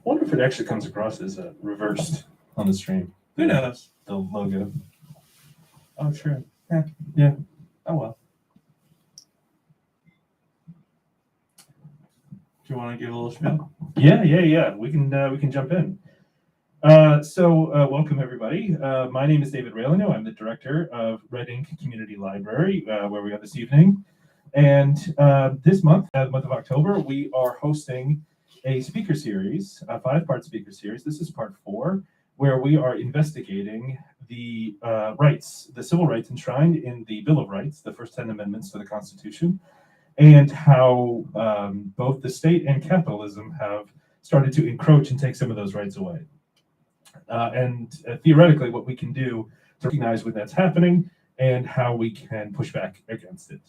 wonder if it actually comes across as reversed on the stream. Who knows? The logo. Oh, true. Yeah. Oh, well. Do you want to give a little spiel? Yeah. We can jump in. So welcome everybody. My name is David Raylino. I'm the director of Red Ink Community Library, where we are this evening. And this month, the month of October, we are hosting a speaker series, a 5-part speaker series. This is part 4, where we are investigating the rights, the civil rights enshrined in the Bill of Rights, the first 10 amendments to the Constitution, and how both the state and capitalism have started to encroach and take some of those rights away. And theoretically, what we can do to recognize when that's happening and how we can push back against it.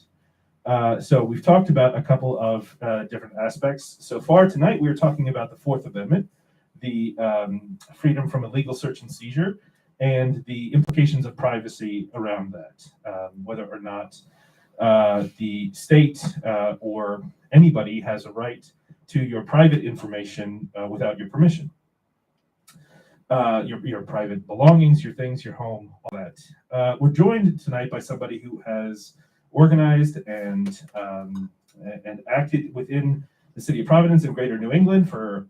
So we've talked about a couple of different aspects. So far tonight, we were talking about the 4th Amendment, the freedom from illegal search and seizure, and the implications of privacy around that, whether or not the state or anybody has a right to your private information without your permission. Your private belongings, your things, your home, all that. We're joined tonight by somebody who has organized and acted within the city of Providence in Greater New England for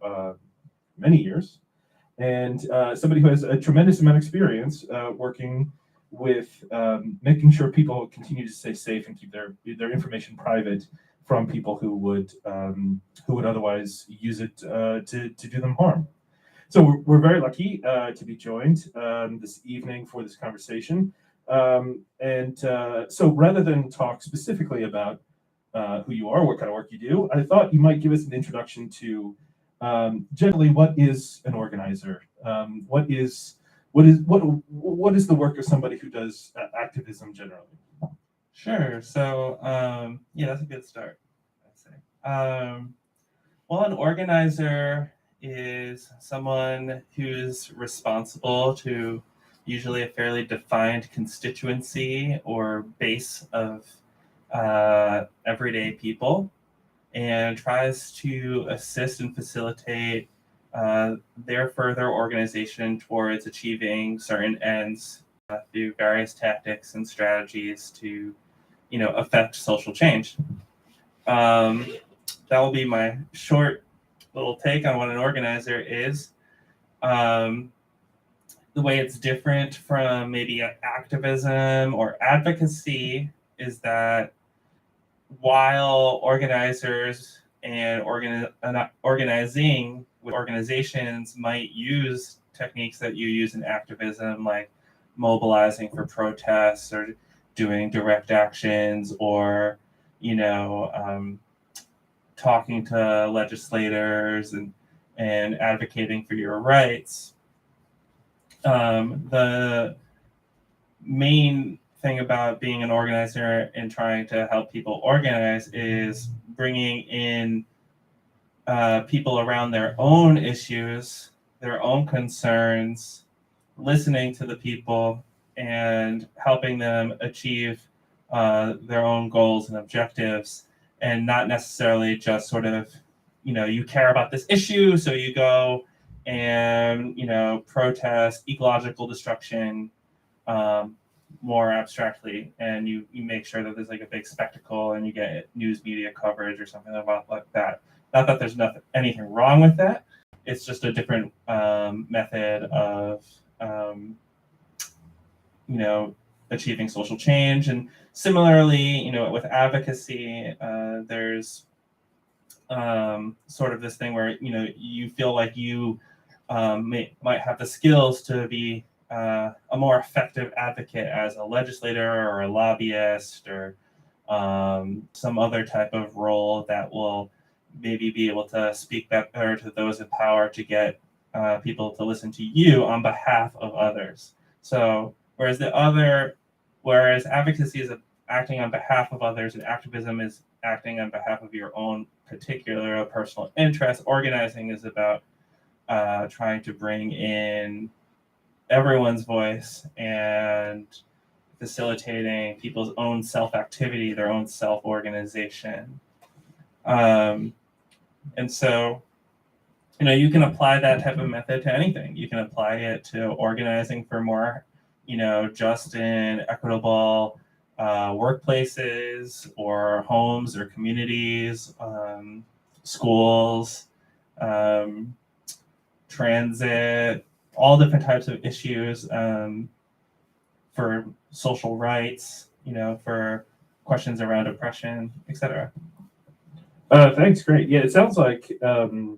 many years, and somebody who has a tremendous amount of experience working with making sure people continue to stay safe and keep their information private from people who would otherwise use it to do them harm. So we're very lucky to be joined this evening for this conversation. So rather than talk specifically about who you are, what kind of work you do, I thought you might give us an introduction to generally what is an organizer, what is the work of somebody who does activism generally. Sure. So yeah, that's a good start, I'd say. Well, an organizer is someone who's responsible to usually a fairly defined constituency or base of everyday people, and tries to assist and facilitate their further organization towards achieving certain ends through various tactics and strategies to, affect social change. That will be my short little take on what an organizer is. The way it's different from maybe activism or advocacy is that while organizers and organizing with organizations might use techniques that you use in activism, like mobilizing for protests or doing direct actions or, talking to legislators and advocating for your rights. The main thing about being an organizer and trying to help people organize is bringing in people around their own issues, their own concerns, listening to the people, and helping them achieve their own goals and objectives, and not necessarily just sort of, you care about this issue, so you go and, protest ecological destruction more abstractly, and you make sure that there's like a big spectacle and you get news media coverage or something about like that. Not that there's anything wrong with that. It's just a different method of, achieving social change. And similarly, with advocacy, there's sort of this thing where, you feel like you might have the skills to be a more effective advocate as a legislator or a lobbyist or some other type of role that will maybe be able to speak better to those in power to get people to listen to you on behalf of others. So whereas advocacy is acting on behalf of others and activism is acting on behalf of your own particular personal interest, organizing is about trying to bring in everyone's voice and facilitating people's own self-activity, their own self-organization. And so you can apply that type of method to anything. You can apply it to organizing for more, just and equitable workplaces or homes or communities, schools, um, transit, all different types of issues, for social rights, for questions around oppression, etc. Thanks, great. Yeah, it sounds like in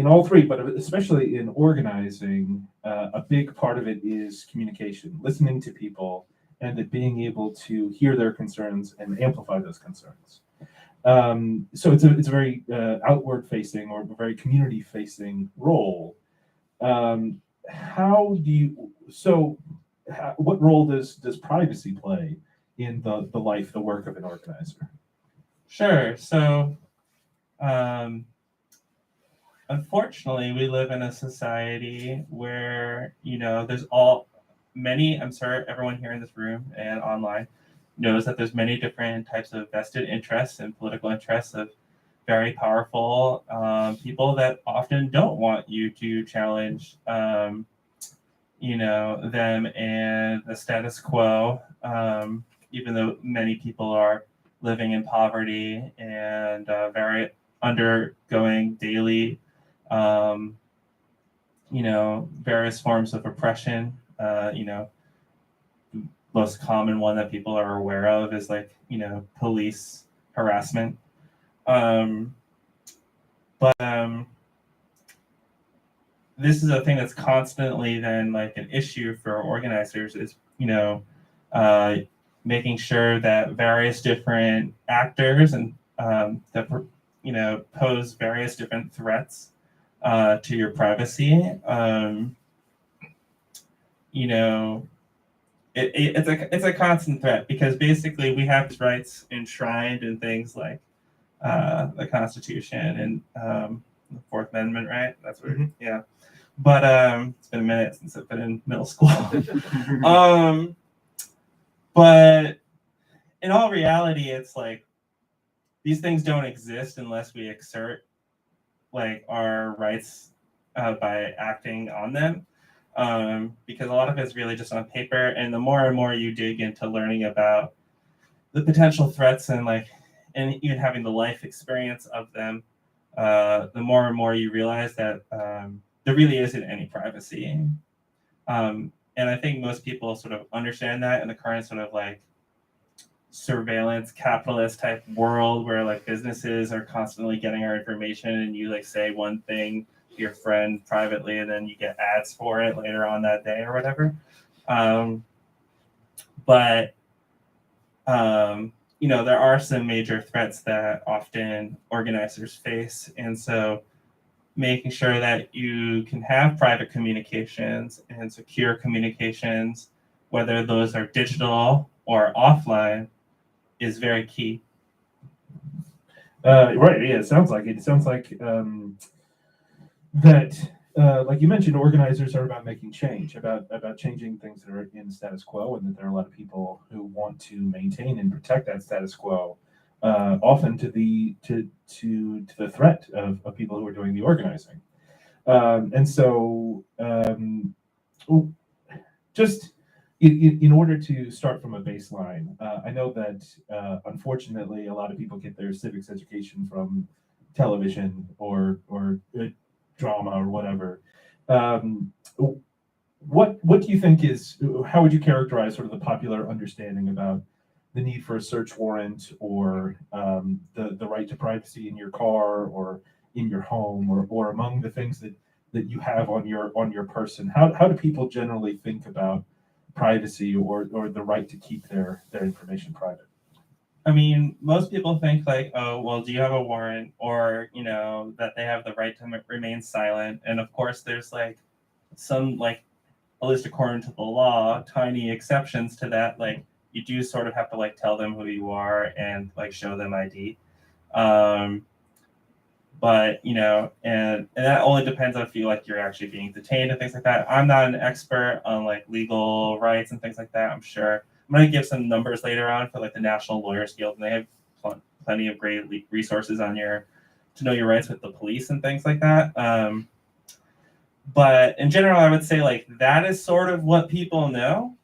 all three, but especially in organizing, a big part of it is communication, listening to people, and that being able to hear their concerns and amplify those concerns. So it's a very outward facing or very community facing role. How do you what role does privacy play in the life, the work of an organizer? Sure. So, um, unfortunately, we live in a society where, there's I'm sure everyone here in this room and online knows that there's many different types of vested interests and political interests of very powerful people that often don't want you to challenge, them and the status quo, even though many people are living in poverty and very undergoing daily, um, various forms of oppression. Most common one that people are aware of is like, police harassment. Um, but this is a thing that's constantly then like an issue for organizers is, uh, making sure that various different actors and that pose various different threats to your privacy. It's a constant threat because basically we have these rights enshrined in things like the Constitution and the Fourth Amendment, right? That's what, yeah. But it's been a minute since I've been in middle school. But in all reality, it's like these things don't exist unless we exert like our rights by acting on them. Because a lot of it's really just on paper, and the more and more you dig into learning about the potential threats and even having the life experience of them, the more and more you realize that there really isn't any privacy. And I think most people sort of understand that in the current sort of like surveillance capitalist type world where like businesses are constantly getting our information and you like say one thing to your friend privately and then you get ads for it later on that day or whatever. But there are some major threats that often organizers face. And so making sure that you can have private communications and secure communications, whether those are digital or offline, is very key. Right. Yeah. It sounds like it. It sounds like that, like you mentioned, organizers are about making change, about changing things that are in status quo, and that there are a lot of people who want to maintain and protect that status quo, often to the threat of people who are doing the organizing. And so, just in order to start from a baseline, I know that unfortunately a lot of people get their civics education from television or drama or whatever. Um, what do you think is, how would you characterize sort of the popular understanding about the need for a search warrant or the right to privacy in your car or in your home or among the things that you have on your person? How do people generally think about privacy or the right to keep their information private? I mean, most people think like, oh, well, do you have a warrant, or that they have the right to remain silent? And of course, there's like some like, at least according to the law, tiny exceptions to that. Like you do sort of have to like tell them who you are and like show them ID. But and that only depends on if you like you're actually being detained and things like that. I'm not an expert on like legal rights and things like that. I'm sure I'm going to give some numbers later on for like the National Lawyers Guild, and they have plenty of great resources on your to know your rights with the police and things like that. But in general, I would say like that is sort of what people know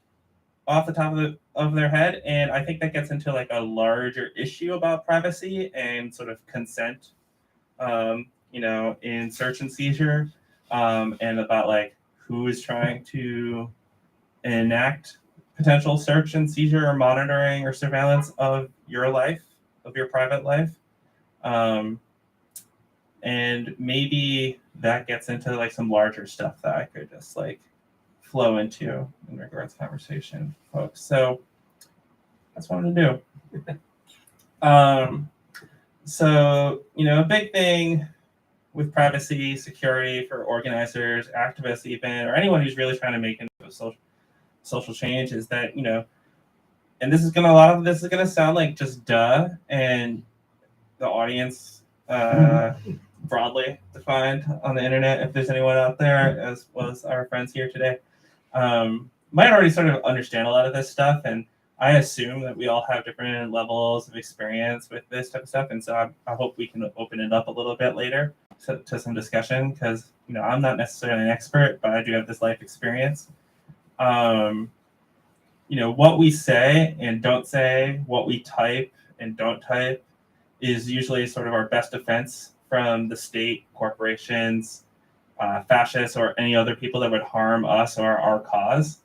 off the top of their head, and I think that gets into like a larger issue about privacy and sort of consent, in search and seizure, and about like who is trying to enact potential search and seizure or monitoring or surveillance of your life, of your private life. And maybe that gets into like some larger stuff that I could just like flow into in regards to conversation, folks. So that's what I'm gonna do. So, a big thing with privacy, security for organizers, activists even, or anyone who's really trying to make a social change is that, and a lot of this is gonna sound like just duh, and the audience broadly defined on the internet, if there's anyone out there, as well as our friends here today, might already sort of understand a lot of this stuff, and I assume that we all have different levels of experience with this type of stuff, and so I hope we can open it up a little bit later to some discussion, because I'm not necessarily an expert, but I do have this life experience. What we say and don't say, what we type and don't type, is usually sort of our best defense from the state, corporations, fascists, or any other people that would harm us or our cause.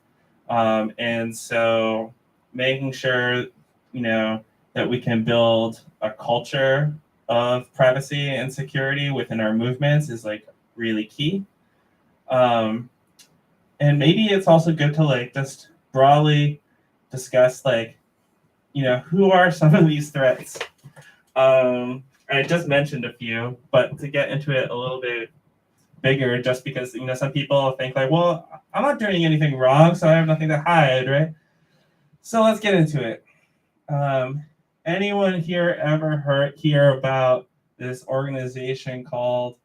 And so making sure, that we can build a culture of privacy and security within our movements is like really key. And maybe it's also good to like just broadly discuss like, who are some of these threats? I just mentioned a few, but to get into it a little bit bigger, just because some people think like, well, I'm not doing anything wrong, so I have nothing to hide, right? So let's get into it. Anyone here ever hear about this organization called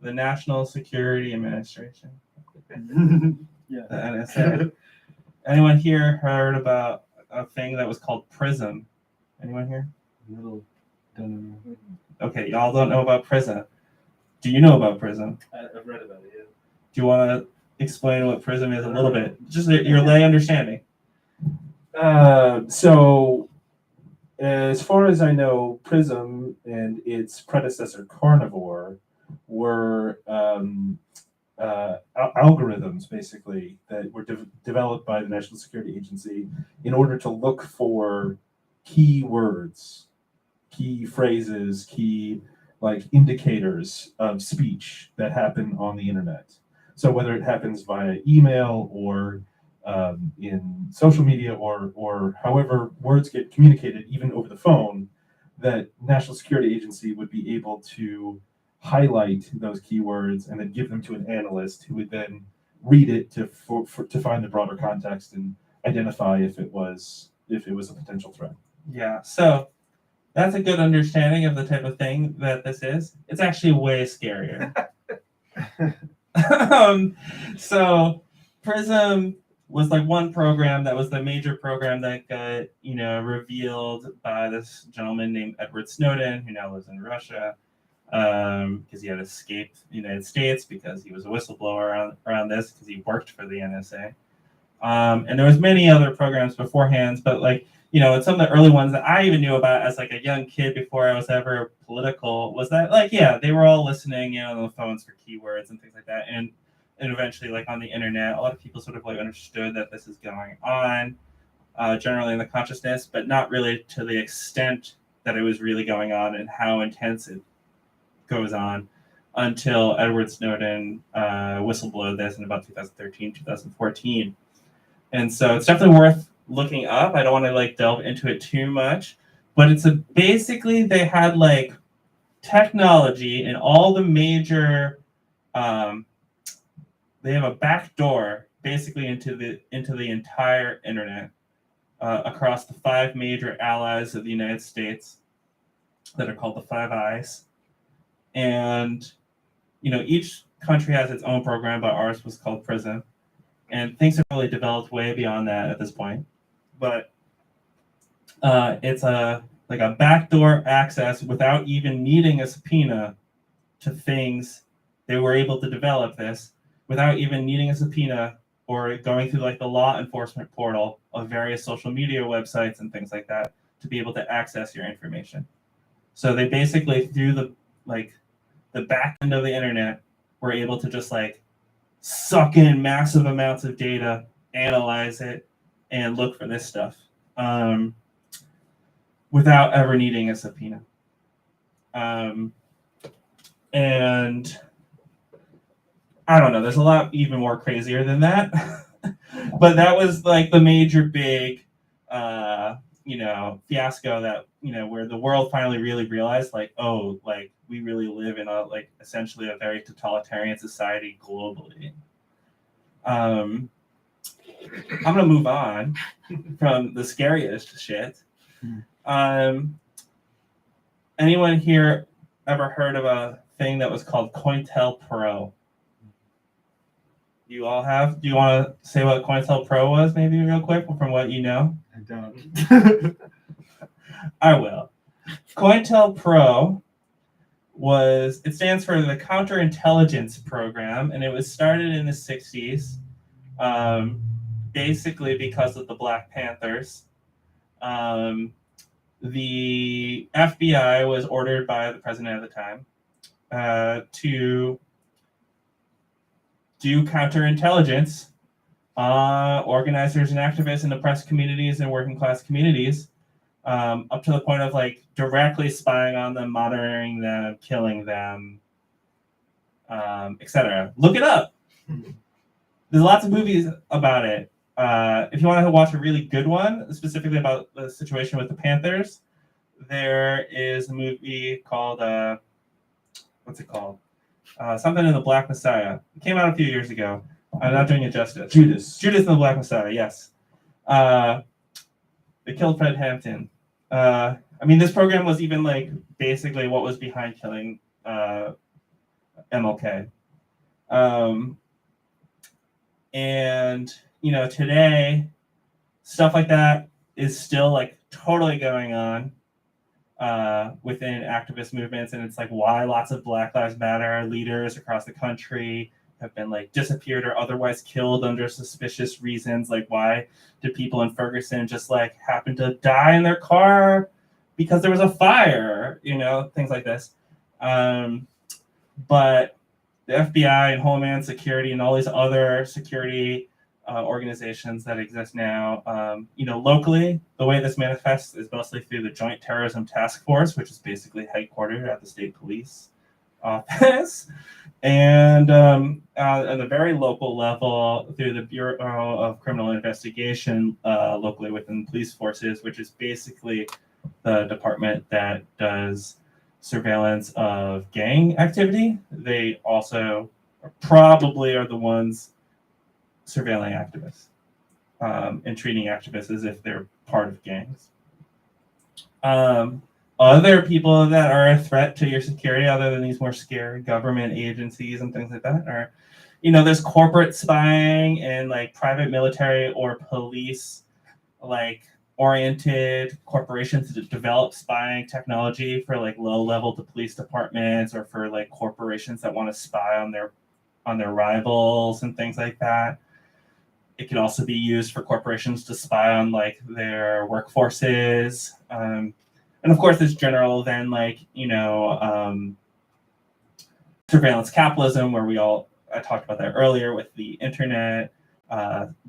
the National Security Administration? Yeah. The NSA. Anyone here heard about a thing that was called PRISM? Anyone here? No, don't know. Okay, y'all don't know about PRISM. Do you know about PRISM? I've read about it, yeah. Do you want to explain what PRISM is a little bit? Just your lay understanding. So, as far as I know, PRISM and its predecessor Carnivore were algorithms, basically, that were developed by the National Security Agency in order to look for key words, key phrases, key indicators of speech that happen on the internet. So whether it happens via email or in social media or however words get communicated, even over the phone, that National Security Agency would be able to highlight those keywords and then give them to an analyst who would then read it to find the broader context and identify if it was a potential threat. Yeah, so that's a good understanding of the type of thing that this is. It's actually way scarier. So PRISM was like one program that was the major program that got, revealed by this gentleman named Edward Snowden, who now lives in Russia, because he had escaped the United States because he was a whistleblower around this, because he worked for the NSA. And there was many other programs beforehand, but some of the early ones that I even knew about as like a young kid before I was ever political was that they were all listening on the phones for keywords and things like that. And eventually on the internet, a lot of people sort of understood that this is going on generally in the consciousness, but not really to the extent that it was really going on and how intense it goes on until Edward Snowden whistleblowed this in about 2013, 2014. And so it's definitely worth looking up. I don't want to delve into it too much, but it's basically they had technology in all the major they have a back door basically into the entire internet across the 5 major allies of the United States that are called the Five Eyes. And each country has its own program, but ours was called PRISM. And things have really developed way beyond that at this point. But it's a backdoor access without even needing a subpoena to things. They were able to develop this without even needing a subpoena or going through like the law enforcement portal of various social media websites and things like that to be able to access your information. So they basically, through the back end of the internet, were able to just like suck in massive amounts of data, analyze it, and look for this stuff without ever needing a subpoena. And I don't know, there's a lot even more crazier than that. But that was like the major big, fiasco that, where the world finally really realized like, oh, like we really live in a like essentially a very totalitarian society globally. I'm going to move on from the scariest shit. Anyone here ever heard of a thing that was called COINTELPRO? You all have? Do you want to say what COINTELPRO was, maybe real quick, from what you know? I don't. I will. COINTELPRO it stands for the Counterintelligence Program, and it was started in the 60s, basically because of the Black Panthers. The FBI was ordered by the president at the time to do counterintelligence on organizers and activists in oppressed communities and working class communities, up to the point of like directly spying on them, monitoring them, killing them, etc. Look it up. There's lots of movies about it. If you want to watch a really good one, specifically about the situation with the Panthers, there is a movie called what's it called? Something in the Black Messiah. It came out a few years ago. I'm not doing it justice. Judas in the Black Messiah. Yes. They killed Fred Hampton. I mean, this program was even like basically what was behind killing MLK. And today, stuff like that is still like totally going on within activist movements, and it's like why lots of Black Lives Matter leaders across the country have been like disappeared or otherwise killed under suspicious reasons. Like, why did people in Ferguson just like happen to die in their car because there was a fire? Things like this. But the FBI and Homeland Security and all these other security organizations that exist now, locally, the way this manifests is mostly through the Joint Terrorism Task Force, which is basically headquartered at the state police office, and at a very local level through the Bureau of Criminal Investigation locally within police forces, which is basically the department that does surveillance of gang activity. They also probably are the ones surveilling activists and treating activists as if they're part of gangs. Other people that are a threat to your security, other than these more scary government agencies and things like that, are, there's corporate spying and like private military or police like oriented corporations that develop spying technology for like low-level police departments or for like corporations that want to spy on their rivals and things like that. It can also be used for corporations to spy on like their workforces. And of course, there's general then like, surveillance capitalism, where I talked about that earlier with the internet,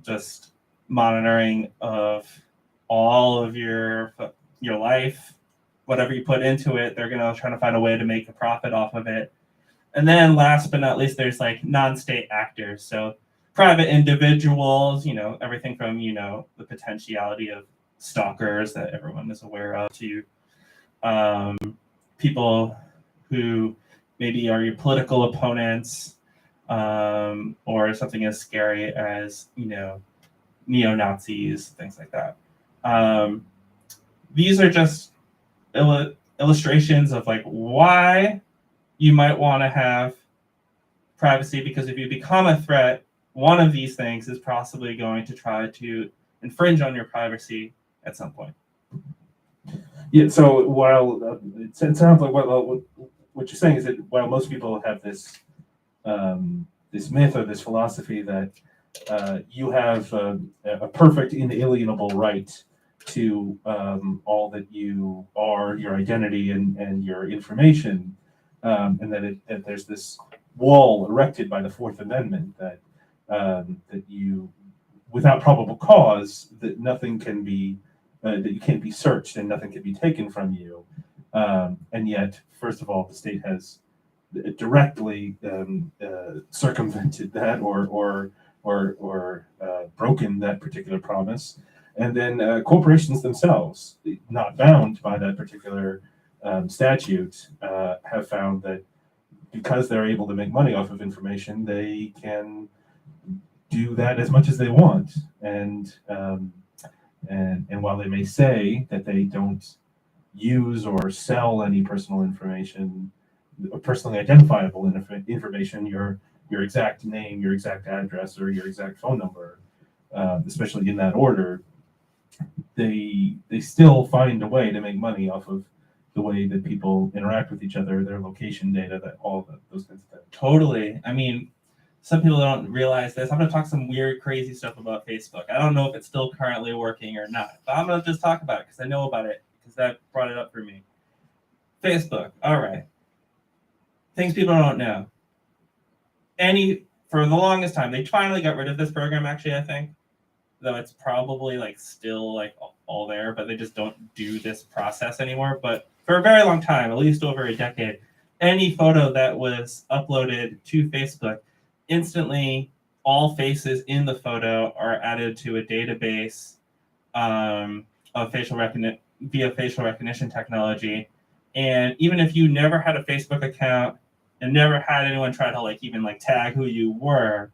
just monitoring of all of your life, whatever you put into it, they're going to try to find a way to make a profit off of it. And then last but not least, there's like non-state actors. So private individuals, everything from, the potentiality of stalkers that everyone is aware of to people who maybe are your political opponents, or something as scary as, neo-Nazis, things like that. These are just illustrations of like why you might want to have privacy, because if you become a threat, one of these things is possibly going to try to infringe on your privacy at some point. Yeah. So while it sounds like what you're saying is that while most people have this this myth or this philosophy that you have a perfect inalienable right to all that you are, your identity and your information, and that there's this wall erected by the Fourth Amendment that that you, without probable cause, that nothing can be that you can't be searched and nothing can be taken from you, and yet, first of all, the state has directly circumvented that or broken that particular promise. And then corporations themselves, not bound by that particular statute, have found that because they're able to make money off of information, they can do that as much as they want. And while they may say that they don't use or sell any personal information, personally identifiable information, your exact name, your exact address, or your exact phone number, especially in that order, they still find a way to make money off of the way that people interact with each other, their location data, that all of those kinds of things. Totally. I mean, some people don't realize this. I'm going to talk some weird, crazy stuff about Facebook. I don't know if it's still currently working or not, but I'm going to just talk about it because I know about it, because that brought it up for me. Facebook. All right. Things people don't know. For the longest time, they finally got rid of this program, actually, I think. Though it's probably like still like all there, but they just don't do this process anymore. But for a very long time, at least over a decade, any photo that was uploaded to Facebook, instantly all faces in the photo are added to a database of via facial recognition technology. And even if you never had a Facebook account and never had anyone try to like even like tag who you were,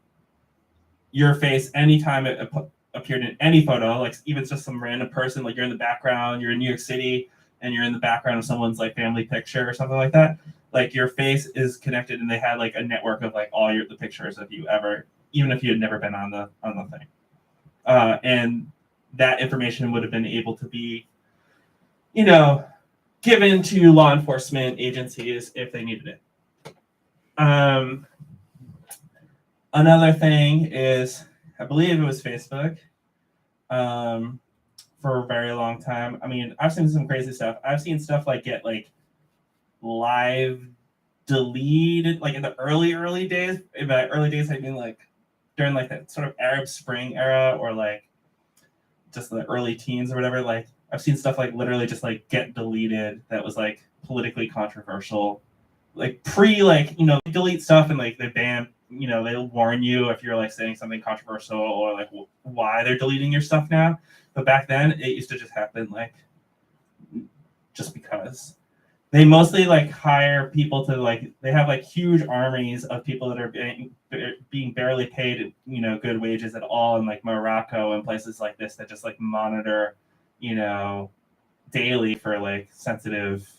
your face, anytime it appeared in any photo, like even just some random person, like you're in the background, you're in New York City, and you're in the background of someone's like family picture or something like that, like your face is connected, and they had like a network of like all the pictures of you ever, even if you had never been on the thing, and that information would have been able to be, given to law enforcement agencies if they needed it. Another thing is, I believe it was Facebook, for a very long time. I mean, I've seen some crazy stuff. I've seen stuff like get like live deleted, like in the early days. In the early days, I mean like during like that sort of Arab Spring era, or like just the early teens or whatever. Like I've seen stuff like literally just like get deleted that was like politically controversial, like delete stuff and like they ban. They'll warn you if you're like saying something controversial or like why they're deleting your stuff now. But back then, it used to just happen like just because. They mostly like hire people to like, they have like huge armies of people that are being barely paid, good wages at all in like Morocco and places like this that just like monitor, daily for like sensitive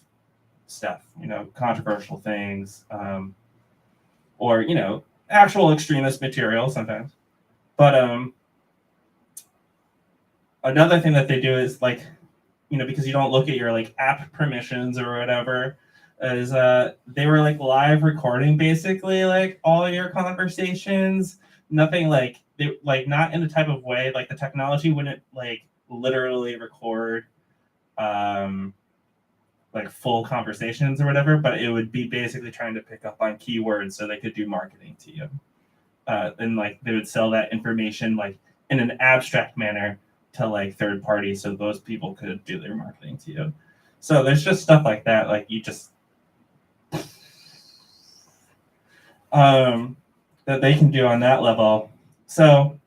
stuff, controversial things, or, actual extremist material sometimes. But another thing that they do is like, because you don't look at your like app permissions or whatever, is they were like live recording basically like all your conversations. Nothing like they like not in the type of way like the technology wouldn't like literally record like full conversations or whatever, but it would be basically trying to pick up on keywords so they could do marketing to you. And like they would sell that information like in an abstract manner to like third parties so those people could do their marketing to you. So there's just stuff like that, like you just that they can do on that level. So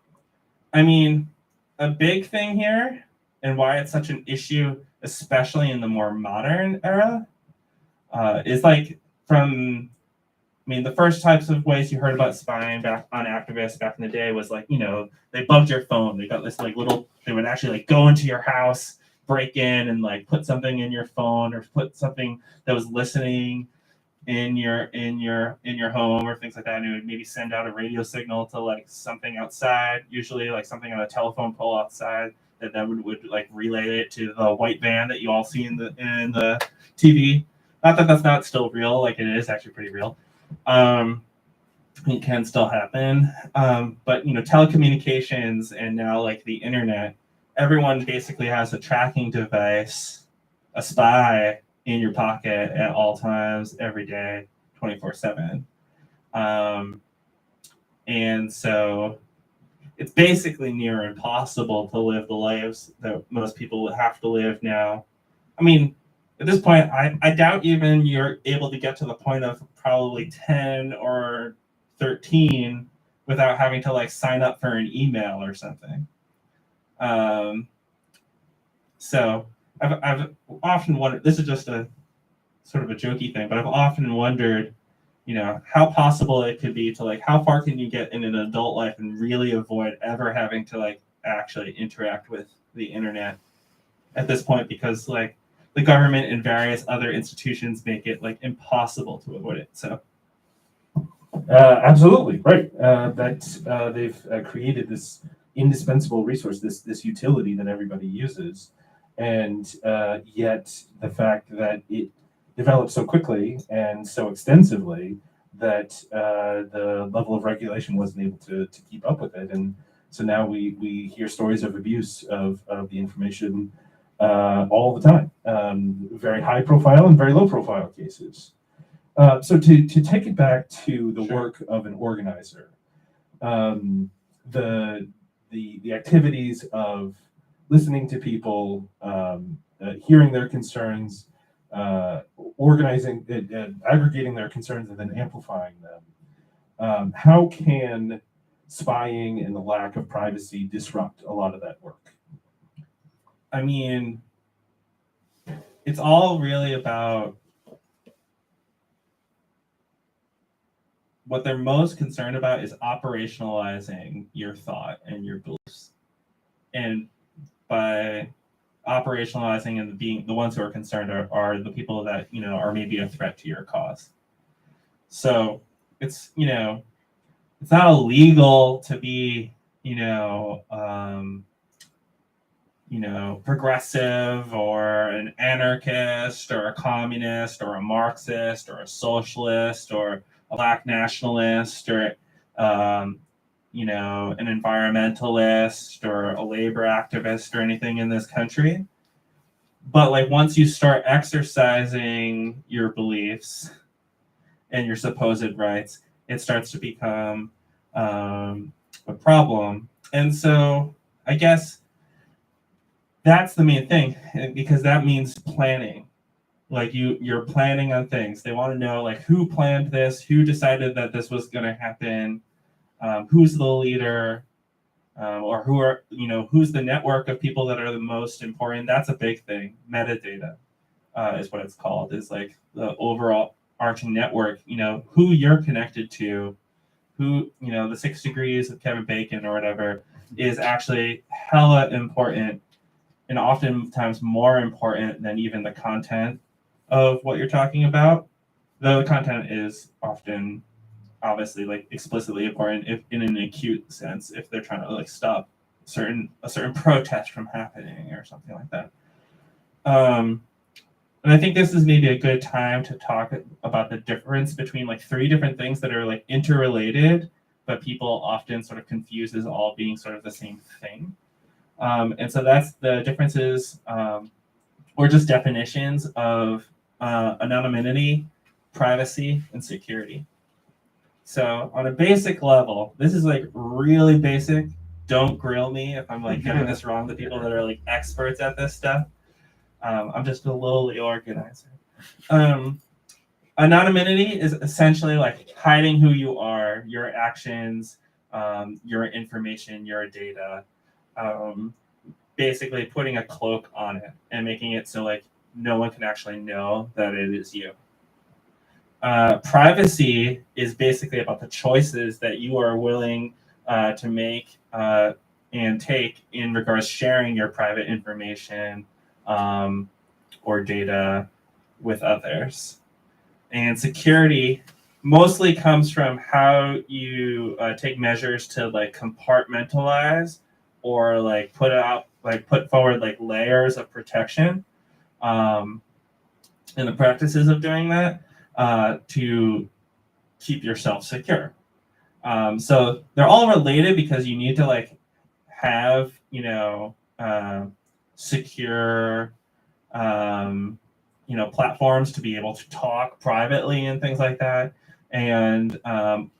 I mean, a big thing here and why it's such an issue, especially in the more modern era, is like the first types of ways you heard about spying back on activists back in the day was like, they bugged your phone. They got this like they would actually like go into your house, break in and like put something in your phone or put something that was listening in your home or things like that. And it would maybe send out a radio signal to like something outside, usually like something on a telephone pole outside that would like relay it to the white van that you all see in the TV. Not that that's not still real, like it is actually pretty real. It can still happen. But telecommunications and now like the internet, everyone basically has a tracking device, a spy in your pocket at all times, every day, 24/7. And so it's basically near impossible to live the lives that most people would have to live now. I mean, at this point, I doubt even you're able to get to the point of probably 10 or 13 without having to like sign up for an email or something. So I've often wondered, this is just a sort of a jokey thing, but I've often wondered, how possible it could be to like, how far can you get in an adult life and really avoid ever having to like actually interact with the internet at this point, because like the government and various other institutions make it like impossible to avoid it. So Absolutely right. That they've created this indispensable resource, this utility that everybody uses, and yet the fact that it developed so quickly and so extensively that the level of regulation wasn't able to keep up with it, and so now we hear stories of abuse of the information all the time, very high profile and very low profile cases. So to take it back to the Sure. work of an organizer, the activities of listening to people, hearing their concerns, organizing, aggregating their concerns, and then amplifying them. How can spying and the lack of privacy disrupt a lot of that work? I mean, it's all really about what they're most concerned about is operationalizing your thought and your beliefs. And by operationalizing and being the ones who are concerned are the people that, are maybe a threat to your cause. So it's, it's not illegal to be, progressive or an anarchist or a communist or a Marxist or a socialist or a black nationalist or an environmentalist or a labor activist or anything in this country. But like once you start exercising your beliefs and your supposed rights, it starts to become a problem. And so I guess that's the main thing, because that means planning. Like you're planning on things. They want to know like who planned this, who decided that this was going to happen, who's the leader, or who's the network of people that are the most important. That's a big thing. Metadata is what it's called. Is like the overall arching network. Who you're connected to, who the 6 degrees of Kevin Bacon or whatever is actually hella important. And oftentimes more important than even the content of what you're talking about. Though the content is often obviously like explicitly important if in an acute sense, if they're trying to like stop a certain protest from happening or something like that. And I think this is maybe a good time to talk about the difference between like 3 different things that are like interrelated, but people often sort of confuse as all being sort of the same thing. And so that's the differences, or just definitions of anonymity, privacy, and security. So on a basic level, this is like really basic. Don't grill me if I'm like getting this wrong. The people that are like experts at this stuff. I'm just a lowly organizer. Anonymity is essentially like hiding who you are, your actions, your information, your data. Basically putting a cloak on it and making it so like no one can actually know that it is you. Privacy is basically about the choices that you are willing to make and take in regards to sharing your private information or data with others. And security mostly comes from how you take measures to like compartmentalize or like put forward like layers of protection and the practices of doing that to keep yourself secure. So they're all related because you need to like have secure platforms to be able to talk privately and things like that. And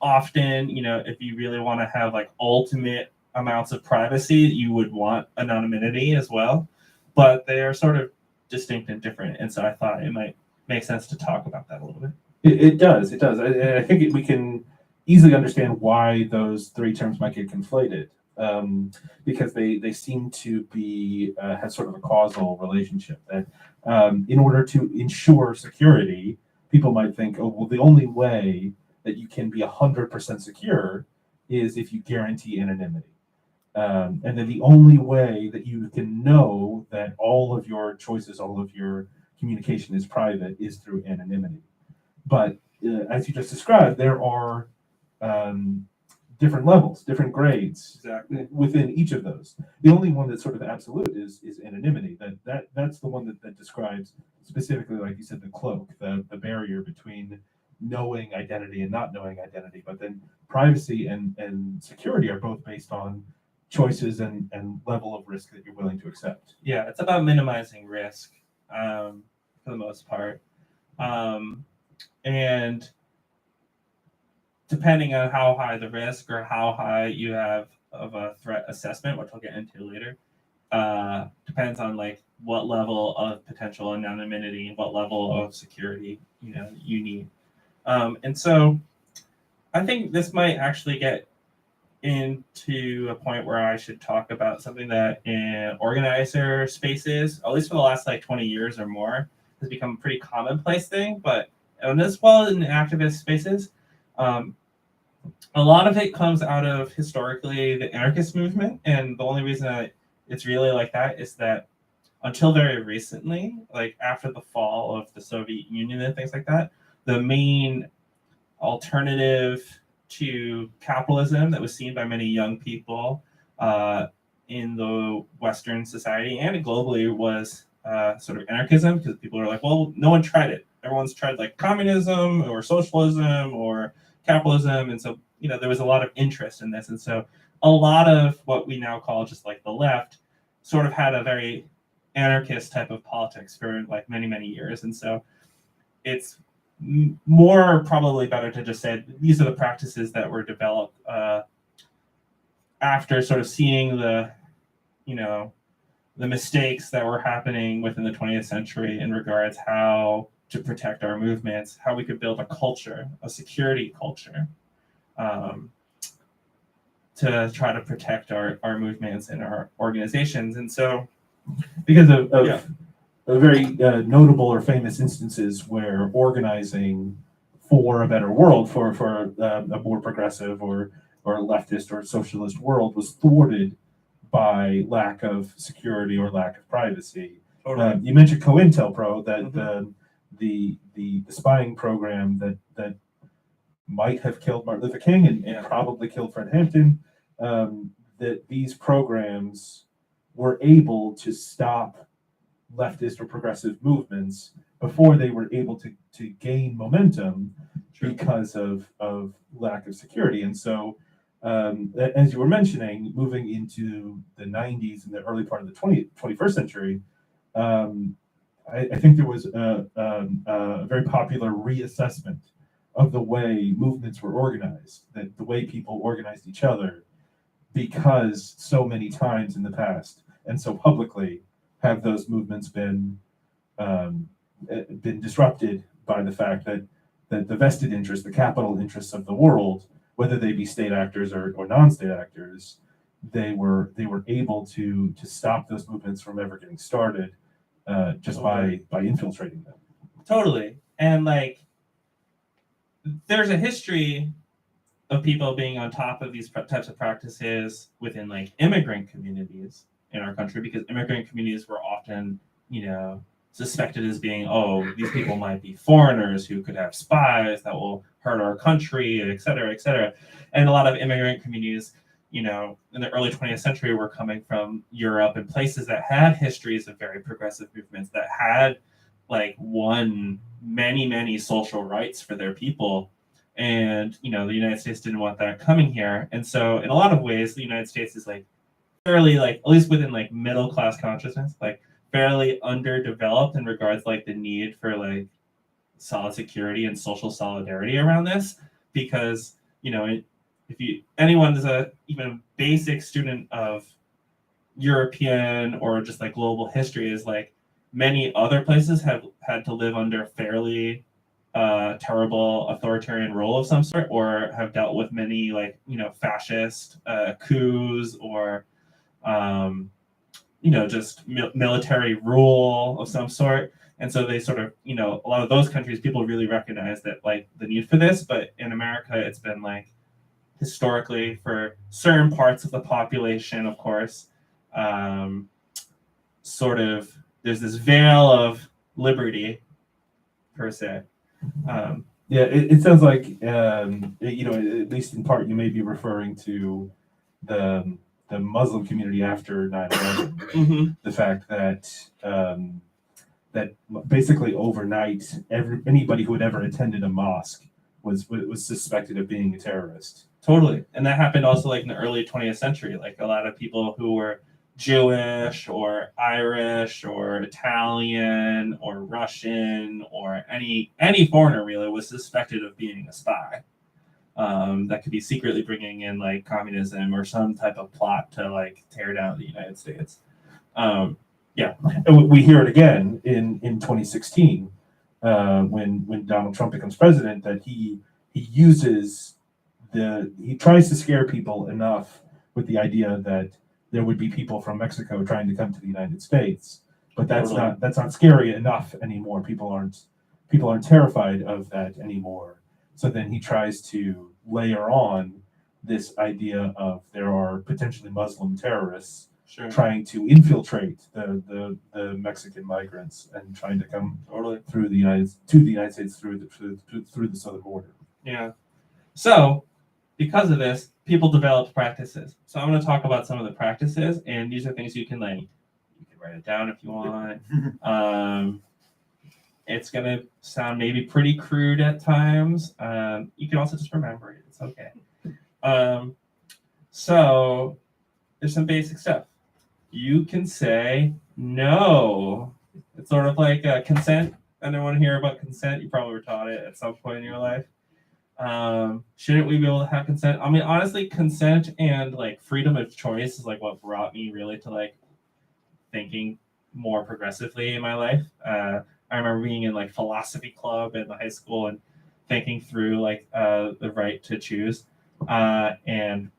often, if you really want to have like ultimate amounts of privacy, you would want anonymity as well. But they are sort of distinct and different. And so I thought it might make sense to talk about that a little bit. It does. It does. I think we can easily understand why those three terms might get conflated, because they seem to be have sort of a causal relationship. That in order to ensure security, people might think, oh, well, the only way that you can be 100% secure is if you guarantee anonymity. And then the only way that you can know that all of your choices, all of your communication is private is through anonymity. But as you just described, there are different levels, different grades within each of those. The only one that's sort of absolute is anonymity. That's the one that describes specifically, like you said, the cloak, the barrier between knowing identity and not knowing identity. But then privacy and security are both based on choices and level of risk that you're willing to accept. Yeah, it's about minimizing risk for the most part. And depending on how high the risk or how high you have of a threat assessment, which we'll get into later, depends on like what level of potential anonymity and what level of security you need. And so I think this might actually get into a point where I should talk about something that in organizer spaces, at least for the last like 20 years or more, has become a pretty commonplace thing, but and as well in activist spaces. A lot of it comes out of historically the anarchist movement, and the only reason that it's really like that is that until very recently, like after the fall of the Soviet Union and things like that, the main alternative to capitalism that was seen by many young people in the Western society and globally was sort of anarchism, because people are like, well, no one tried it. Everyone's tried like communism or socialism or capitalism, and so there was a lot of interest in this, and so a lot of what we now call just like the left sort of had a very anarchist type of politics for like many years, and so it's more probably better to just say these are the practices that were developed after sort of seeing the mistakes that were happening within the 20th century in regards how to protect our movements, how we could build a culture, a security culture, to try to protect our movements and our organizations. And so because of very notable or famous instances where organizing for a better world, for a more progressive or leftist or socialist world was thwarted by lack of security or lack of privacy. Totally. You mentioned COINTELPRO, that the spying program that might have killed Martin Luther King and probably killed Fred Hampton, that these programs were able to stop leftist or progressive movements before they were able to gain momentum because of lack of security. And so, as you were mentioning, moving into the 90s and the early part of the 21st century, I think there was a very popular reassessment of the way movements were organized, that the way people organized each other, because so many times in the past and so publicly have those movements been disrupted by the fact that the vested interests, the capital interests of the world, whether they be state actors or non-state actors, they were able to stop those movements from ever getting started just by infiltrating them. Totally. And like there's a history of people being on top of these types of practices within like immigrant communities in our country, because immigrant communities were often, suspected as being, oh, these people might be foreigners who could have spies that will hurt our country, et cetera, et cetera. And a lot of immigrant communities, in the early 20th century were coming from Europe and places that had histories of very progressive movements, that had like won many social rights for their people. And the United States didn't want that coming here. And so in a lot of ways the United States is like fairly, like, at least within like middle class consciousness, like fairly underdeveloped in regards like the need for like solid security and social solidarity around this. Because if anyone is a even basic student of European or just like global history, is like many other places have had to live under fairly terrible authoritarian rule of some sort, or have dealt with many like fascist coups, or just military rule of some sort. And so they sort of, a lot of those countries, people really recognize that like the need for this. But in America, it's been like historically for certain parts of the population, of course, sort of there's this veil of liberty per se. Yeah, it sounds like at least in part you may be referring to the Muslim community after 9/11. Mm-hmm. The fact that that basically overnight anybody who had ever attended a mosque was suspected of being a terrorist. Totally. And that happened also like in the early 20th century. Like a lot of people who were Jewish or Irish or Italian or Russian or any foreigner really was suspected of being a spy. That could be secretly bringing in like communism or some type of plot to like tear down the United States. Yeah, and we hear it again in 2016 when Donald Trump becomes president, that he tries to scare people enough with the idea that there would be people from Mexico trying to come to the United States, but that's not scary enough anymore. People aren't terrified of that anymore. So then he tries to layer on this idea of there are potentially Muslim terrorists trying to infiltrate the Mexican migrants and trying to come through the United States through the southern border. Yeah. So because of this, people developed practices. So I'm going to talk about some of the practices, and these are things you can write it down if you want. It's going to sound maybe pretty crude at times. You can also just remember it. It's okay. So there's some basic stuff. You can say no. It's sort of like consent. Anyone hear about consent? You probably were taught it at some point in your life. Shouldn't we be able to have consent? I mean, honestly, consent and like freedom of choice is like what brought me really to like thinking more progressively in my life. I remember being in like philosophy club in the high school and thinking through like the right to choose and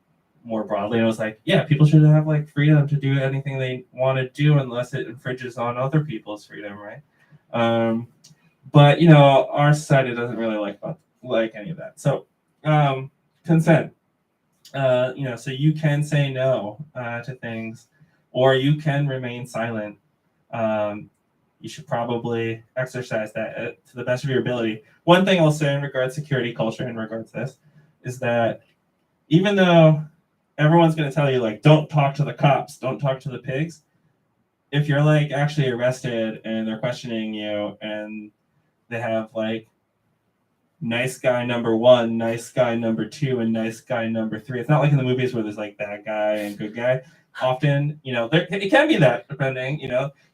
more broadly, and it was like, yeah, people should have like freedom to do anything they want to do unless it infringes on other people's freedom, right? But our society doesn't really like any of that. So consent, so you can say no to things, or you can remain silent. You should probably exercise that to the best of your ability. One thing I'll say in regards to security culture in regards to this is that even though everyone's going to tell you like, don't talk to the cops, don't talk to the pigs, if you're like actually arrested and they're questioning you and they have like nice guy number 1, nice guy number 2, and nice guy number 3. It's not like in the movies where there's like bad guy and good guy. Often, it can be that depending,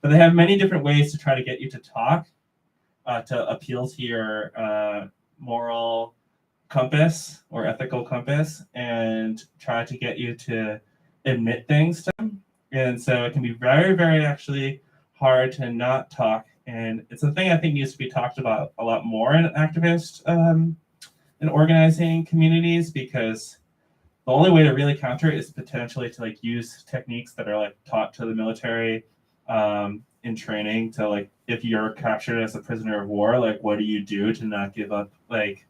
but they have many different ways to try to get you to talk, to appeal to your moral compass or ethical compass, and try to get you to admit things to them. And so it can be very, very actually hard to not talk. And it's a thing I think needs to be talked about a lot more in activist and organizing communities, because the only way to really counter it is potentially to like use techniques that are like taught to the military in training, to like, if you're captured as a prisoner of war, like what do you do to not give up like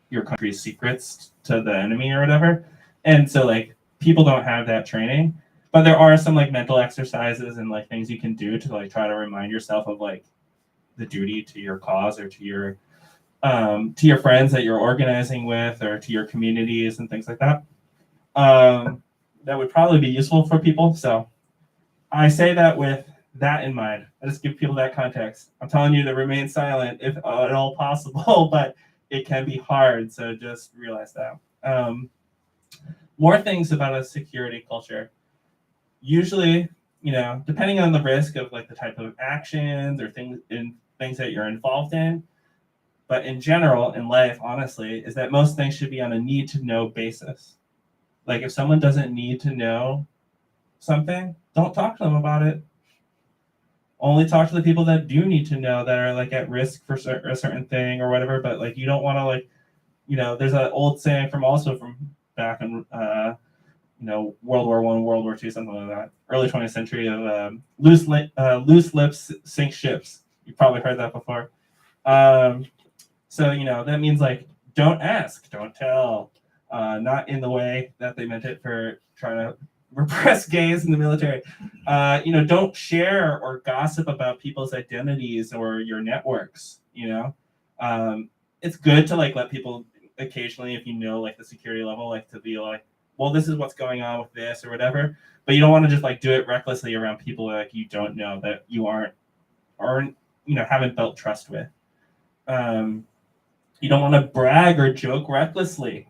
your country's secrets to the enemy or whatever. And so like people don't have that training, but there are some like mental exercises and like things you can do to like try to remind yourself of like the duty to your cause, or to your friends that you're organizing with, or to your communities and things like that. That would probably be useful for people. So I say that with that in mind. I just give people that context. I'm telling you to remain silent if at all possible, but it can be hard. So just realize that. More things about a security culture. Usually, depending on the risk of like the type of actions or things that you're involved in, but in general in life, honestly, is that most things should be on a need to know basis. Like if someone doesn't need to know something, don't talk to them about it. Only talk to the people that do need to know, that are like at risk for a certain thing or whatever. But like you don't want to like, there's an old saying from back in World War I, World War II, something like that, early 20th century, of loose lips sink ships. You've probably heard that before. So that means like don't ask, don't tell. Not in the way that they meant it for trying to repress gays in the military. Don't share or gossip about people's identities or your networks. It's good to like let people occasionally, if like the security level, like to be like, well, this is what's going on with this or whatever. But you don't want to just like do it recklessly around people like you don't know, that you haven't built trust with. You don't want to brag or joke recklessly.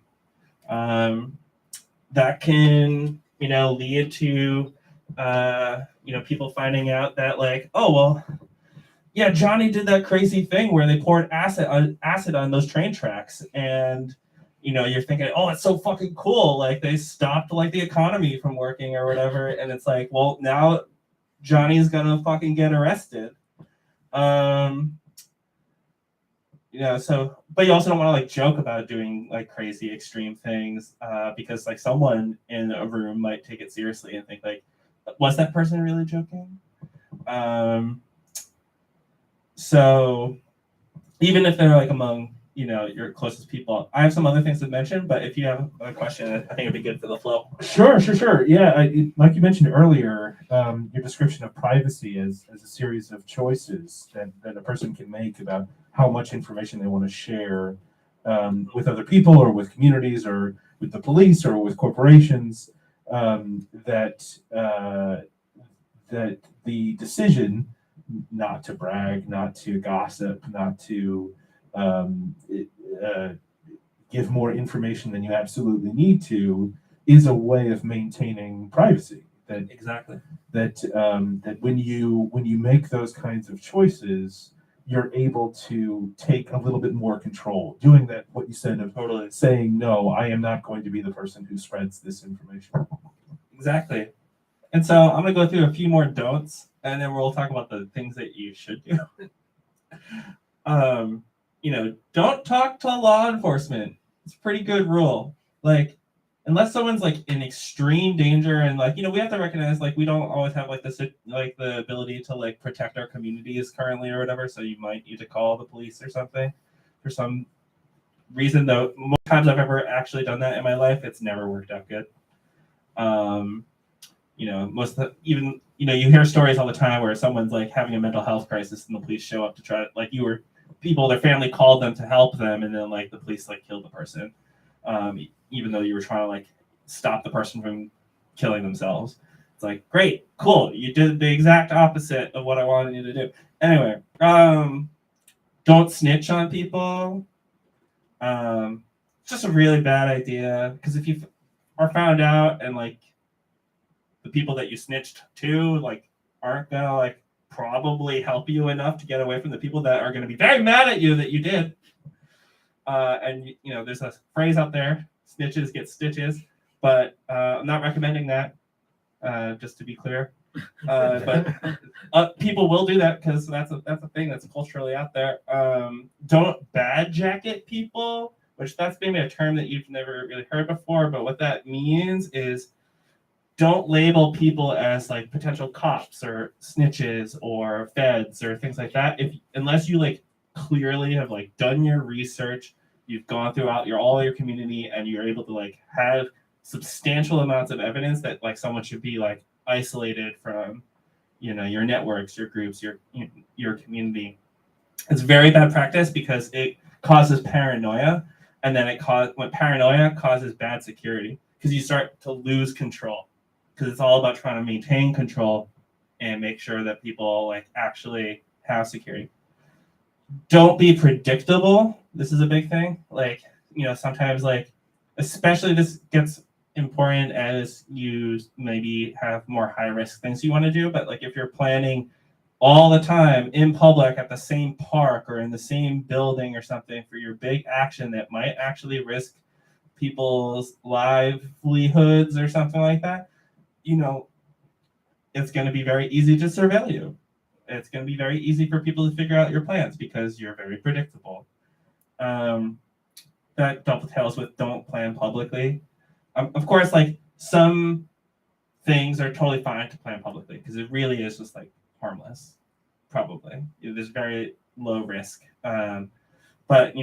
That can lead to people finding out that like, oh well, yeah, Johnny did that crazy thing where they poured acid on those train tracks, and you're thinking, oh, it's so fucking cool, like they stopped like the economy from working or whatever, and it's like, well, now Johnny's gonna fucking get arrested. So, but you also don't want to like joke about doing like crazy extreme things, because like someone in a room might take it seriously and think like, was that person really joking? So even if they're like among your closest people, I have some other things to mention, but if you have a question, I think it'd be good for the flow. Sure. Yeah, like you mentioned earlier, your description of privacy as a series of choices that a person can make about how much information they want to share with other people or with communities or with the police or with corporations, that the decision not to brag, not to gossip, not to give more information than you absolutely need to, is a way of maintaining privacy. Exactly. That when you make those kinds of choices, you're able to take a little bit more control. Doing that, what you said of Totally. saying, no, I am not going to be the person who spreads this information. Exactly. And so I'm going to go through a few more don'ts, and then we'll talk about the things that you should do. Don't talk to law enforcement. It's a pretty good rule. Like, unless someone's like in extreme danger, and like, we have to recognize like we don't always have like the ability to like protect our communities currently or whatever. So you might need to call the police or something for some reason. Though most times I've ever actually done that in my life, it's never worked out good. Most of you hear stories all the time where someone's like having a mental health crisis and the police show up to try to, like, their family called them to help them, and then like the police like killed the person, even though you were trying to like stop the person from killing themselves. It's like, great, cool, you did the exact opposite of what I wanted you to do. Anyway, don't snitch on people. Just a really bad idea, because if you are found out and like the people that you snitched to like aren't gonna like probably help you enough to get away from the people that are going to be very mad at you that you did. And there's a phrase out there, snitches get stitches, but I'm not recommending that, just to be clear. But people will do that because that's a thing that's culturally out there. Don't bad jacket people, which that's maybe a term that you've never really heard before, but what that means is don't label people as like potential cops or snitches or feds or things like that. Unless you like clearly have like done your research, you've gone throughout all your community, and you're able to like have substantial amounts of evidence that like someone should be like isolated from, your networks, your groups, your community. It's very bad practice because it causes paranoia, and then when paranoia causes bad security, because you start to lose control. Because it's all about trying to maintain control, and make sure that people like actually have security. Don't be predictable. This is a big thing. Like, sometimes like, especially this gets important as you maybe have more high risk things you want to do. But like if you're planning all the time in public at the same park or in the same building or something for your big action that might actually risk people's livelihoods or something like that, it's going to be very easy to surveil you. It's going to be very easy for people to figure out your plans because you're very predictable. That dovetails with don't plan publicly. Of course, like some things are totally fine to plan publicly because it really is just like harmless, probably. There's very low risk. But,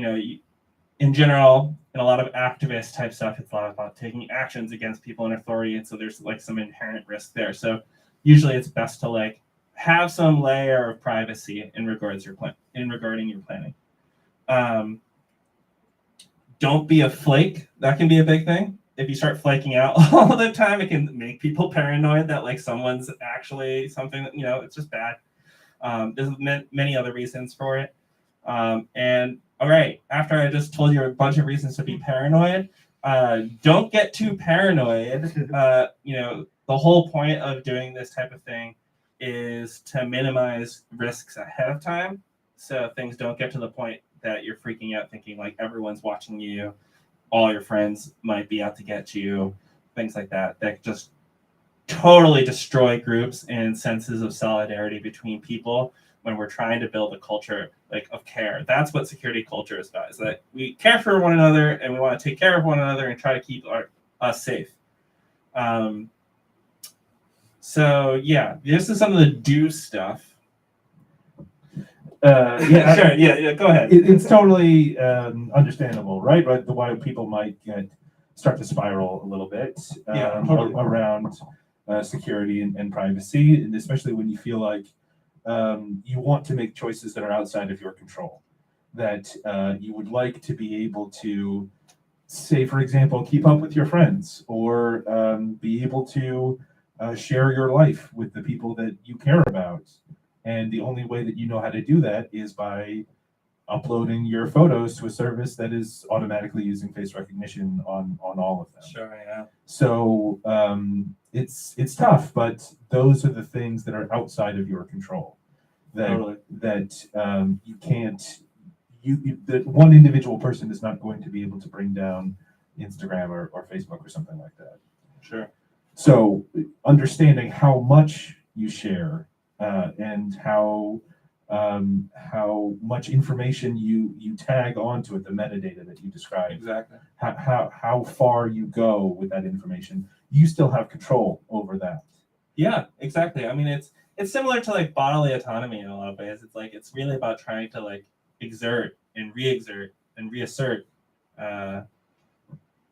in general, in a lot of activist type stuff, it's a lot about taking actions against people in authority. And so there's like some inherent risk there. So usually it's best to like have some layer of privacy regarding your planning. Don't be a flake. That can be a big thing. If you start flaking out all the time, it can make people paranoid that like someone's actually something that, it's just bad. There's many other reasons for it. And all right, after I just told you a bunch of reasons to be paranoid, don't get too paranoid. The whole point of doing this type of thing is to minimize risks ahead of time, so things don't get to the point that you're freaking out thinking like everyone's watching you, all your friends might be out to get you, things like that just totally destroy groups and senses of solidarity between people when we're trying to build a culture like of care. That's what security culture is about, is that we care for one another and we want to take care of one another and try to keep us safe. So yeah, this is some of the do stuff. Yeah, Sure. Yeah. Go ahead. It's totally understandable, right? But why people might start to spiral a little bit Totally. around security and privacy, and especially when you feel like you want to make choices that are outside of your control, that you would like to be able to, say, for example, keep up with your friends, or be able to share your life with the people that you care about. And the only way that you know how to do that is by uploading your photos to a service that is automatically using face recognition on all of them. Sure. Yeah. So it's tough, but those are the things that are outside of your control. That you can't. That one individual person is not going to be able to bring down Instagram or Facebook or something like that. Sure. So understanding how much you share and how much information you tag onto it, the metadata that you described, Exactly. how far you go with that information, you still have control over that. Yeah, exactly. I mean, it's similar to like bodily autonomy in a lot of ways. It's like it's really about trying to like exert and re-exert and reassert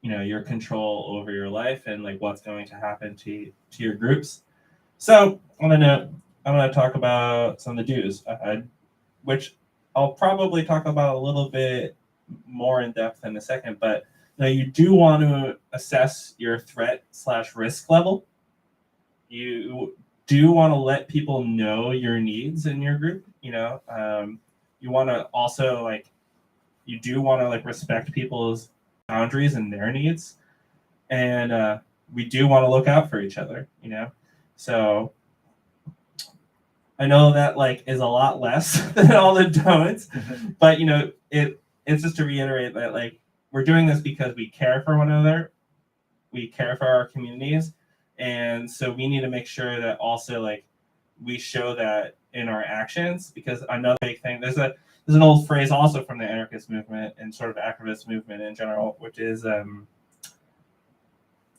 your control over your life and like what's going to happen to your groups. So on a note, I'm going to talk about some of the do's, which I'll probably talk about a little bit more in depth in a second. But you do want to assess your threat/risk level. You do want to let people know your needs in your group. You want to also you do want to respect people's boundaries and their needs, and we do want to look out for each other. So I know that is a lot less than all the don'ts, but it's just to reiterate that we're doing this because we care for one another, we care for our communities, and so we need to make sure that also we show that in our actions. Because another big thing, there's an old phrase also from the anarchist movement and sort of activist movement in general, which is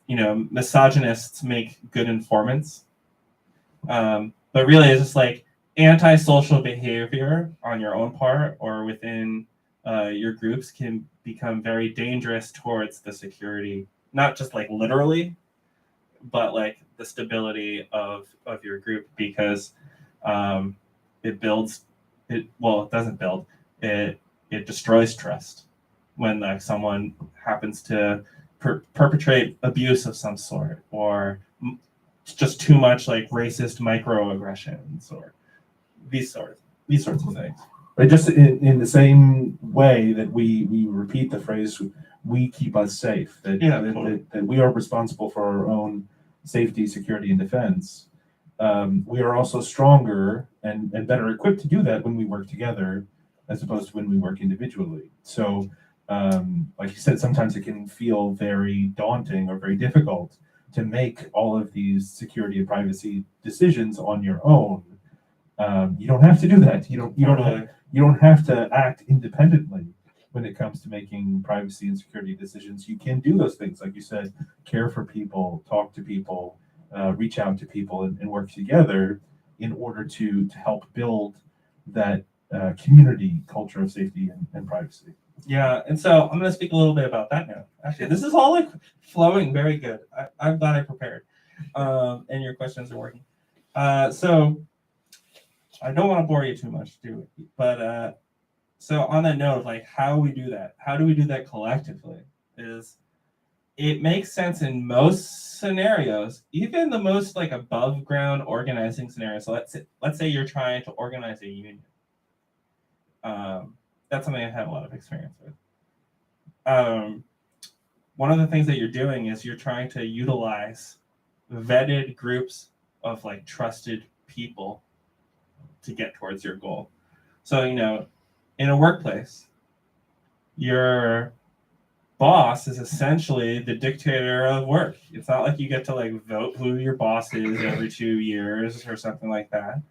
misogynists make good informants. But really, it's just antisocial behavior on your own part or within your groups can become very dangerous towards the security, not just literally, but the stability of your group, because it doesn't build, it destroys trust when someone happens to perpetrate abuse of some sort or just too much like racist microaggressions or these sorts of things. Right, just in the same way that we repeat the phrase, we keep us safe, that, Yeah, that, totally. that we are responsible for our own safety, security, and defense. We are also stronger and better equipped to do that when we work together as opposed to when we work individually. So, like you said, sometimes it can feel very daunting or very difficult to make all of these security and privacy decisions on your own. You don't have to do that. You don't have to act independently when it comes to making privacy and security decisions. You can do those things, like you said, care for people, talk to people, reach out to people, and work together in order to help build that community culture of safety and privacy. Yeah, and so I'm going to speak a little bit about that now. Actually, this is all like flowing very good. I'm glad I prepared, and your questions are working. So I don't want to bore you too much, but so on that note of like how we do that, how do we do that collectively? Is it makes sense in most scenarios, even the most like above ground organizing scenarios. So let's say you're trying to organize a union. That's something I've had a lot of experience with. One of the things that you're doing is you're trying to utilize vetted groups of like trusted people to get towards your goal. So, in a workplace, your boss is essentially the dictator of work. It's not like you get to like vote who your boss is every 2 years or something like that.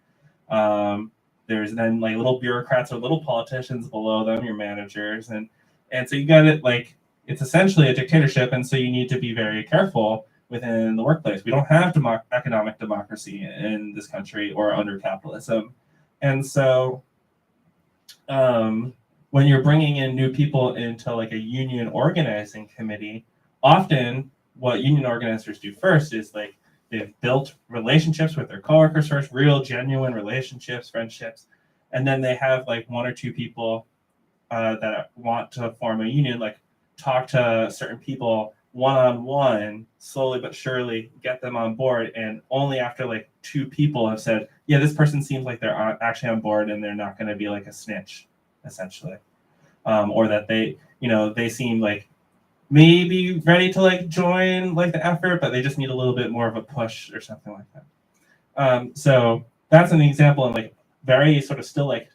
There's then like little bureaucrats or little politicians below them, your managers, and so you got it like it's essentially a dictatorship, and so you need to be very careful within the workplace. We don't have economic democracy in this country or under capitalism, and so when you're bringing in new people into like a union organizing committee, often what union organizers do first is like they've built relationships with their coworkers first, real genuine relationships, friendships, and then they have like one or two people that want to form a union, like talk to certain people one-on-one, slowly but surely get them on board, and only after like two people have said, yeah, this person seems like they're actually on board and they're not going to be like a snitch, essentially, or that they seem like maybe ready to like join like the effort, but they just need a little bit more of a push or something like that. So that's an example of like very sort of still like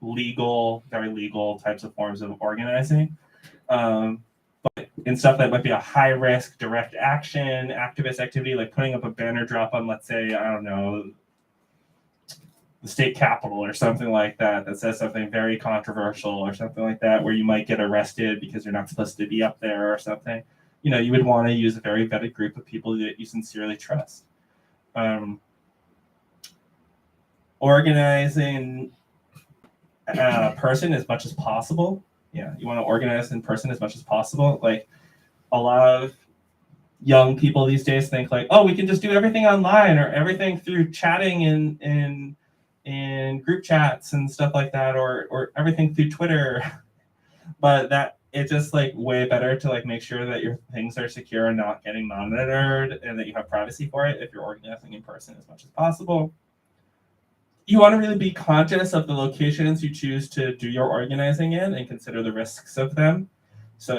very legal types of forms of organizing. But in stuff that might be a high risk, direct action, activist activity, like putting up a banner drop on, let's say, I don't know, the state capitol or something like that, that says something very controversial or something like that, where you might get arrested because you're not supposed to be up there or something. You would want to use a very vetted group of people that you sincerely trust. Organizing person as much as possible. Yeah, you want to organize in person as much as possible. Like a lot of young people these days think like, oh, we can just do everything online or everything through chatting in group chats and stuff like that, or everything through Twitter. But that it's just like way better to like make sure that your things are secure and not getting monitored, and that you have privacy for it if you're organizing in person as much as possible. You want to really be conscious of the locations you choose to do your organizing in and consider the risks of them. So,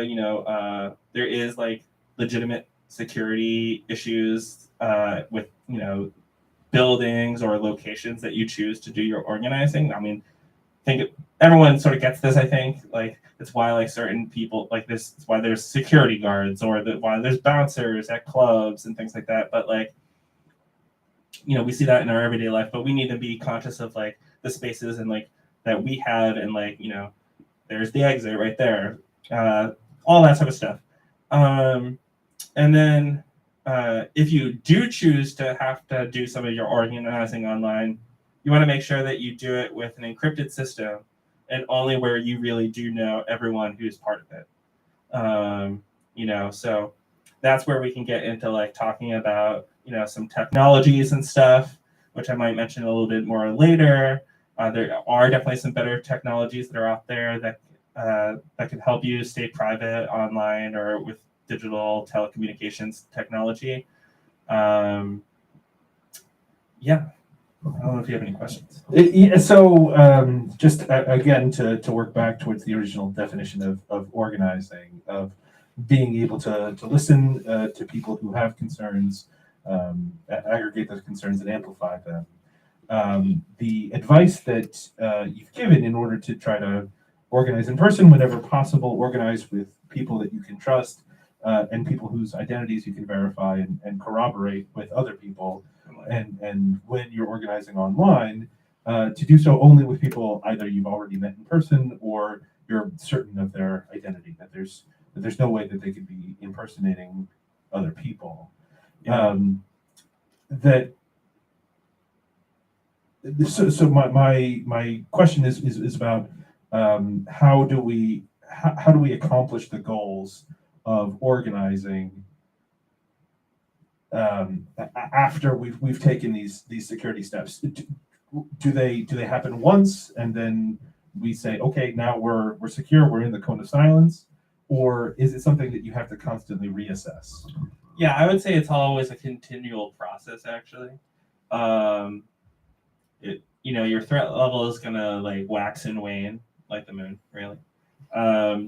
there is like legitimate security issues with, buildings or locations that you choose to do your organizing. I mean, everyone sort of gets this, I think. Like, it's why like certain people like this, it's why there's security guards or why there's bouncers at clubs and things like that. But like, we see that in our everyday life, but we need to be conscious of like the spaces and like that we have, and like, there's the exit right there, all that type of stuff. And then if you do choose to have to do some of your organizing online, you want to make sure that you do it with an encrypted system and only where you really do know everyone who's part of it. So that's where we can get into like talking about some technologies and stuff, which I might mention a little bit more later. There are definitely some better technologies that are out there that can help you stay private online or with digital telecommunications technology. yeah, I don't know if you have any questions. Yeah, so just again to work back towards the original definition of organizing, of being able to listen to people who have concerns, aggregate those concerns and amplify them. The advice that you've given in order to try to organize in person whenever possible, organize with people that you can trust, and people whose identities you can verify and corroborate with other people. And when you're organizing online, to do so only with people either you've already met in person or you're certain of their identity, that there's no way that they could be impersonating other people. Yeah. That so my question is about how do we accomplish the goals of organizing after we've taken these security steps? Do they happen once and then we say, okay, now we're secure, we're in the cone of silence, or is it something that you have to constantly reassess? Yeah, I would say it's always a continual process. Actually, your threat level is gonna like wax and wane like the moon, really.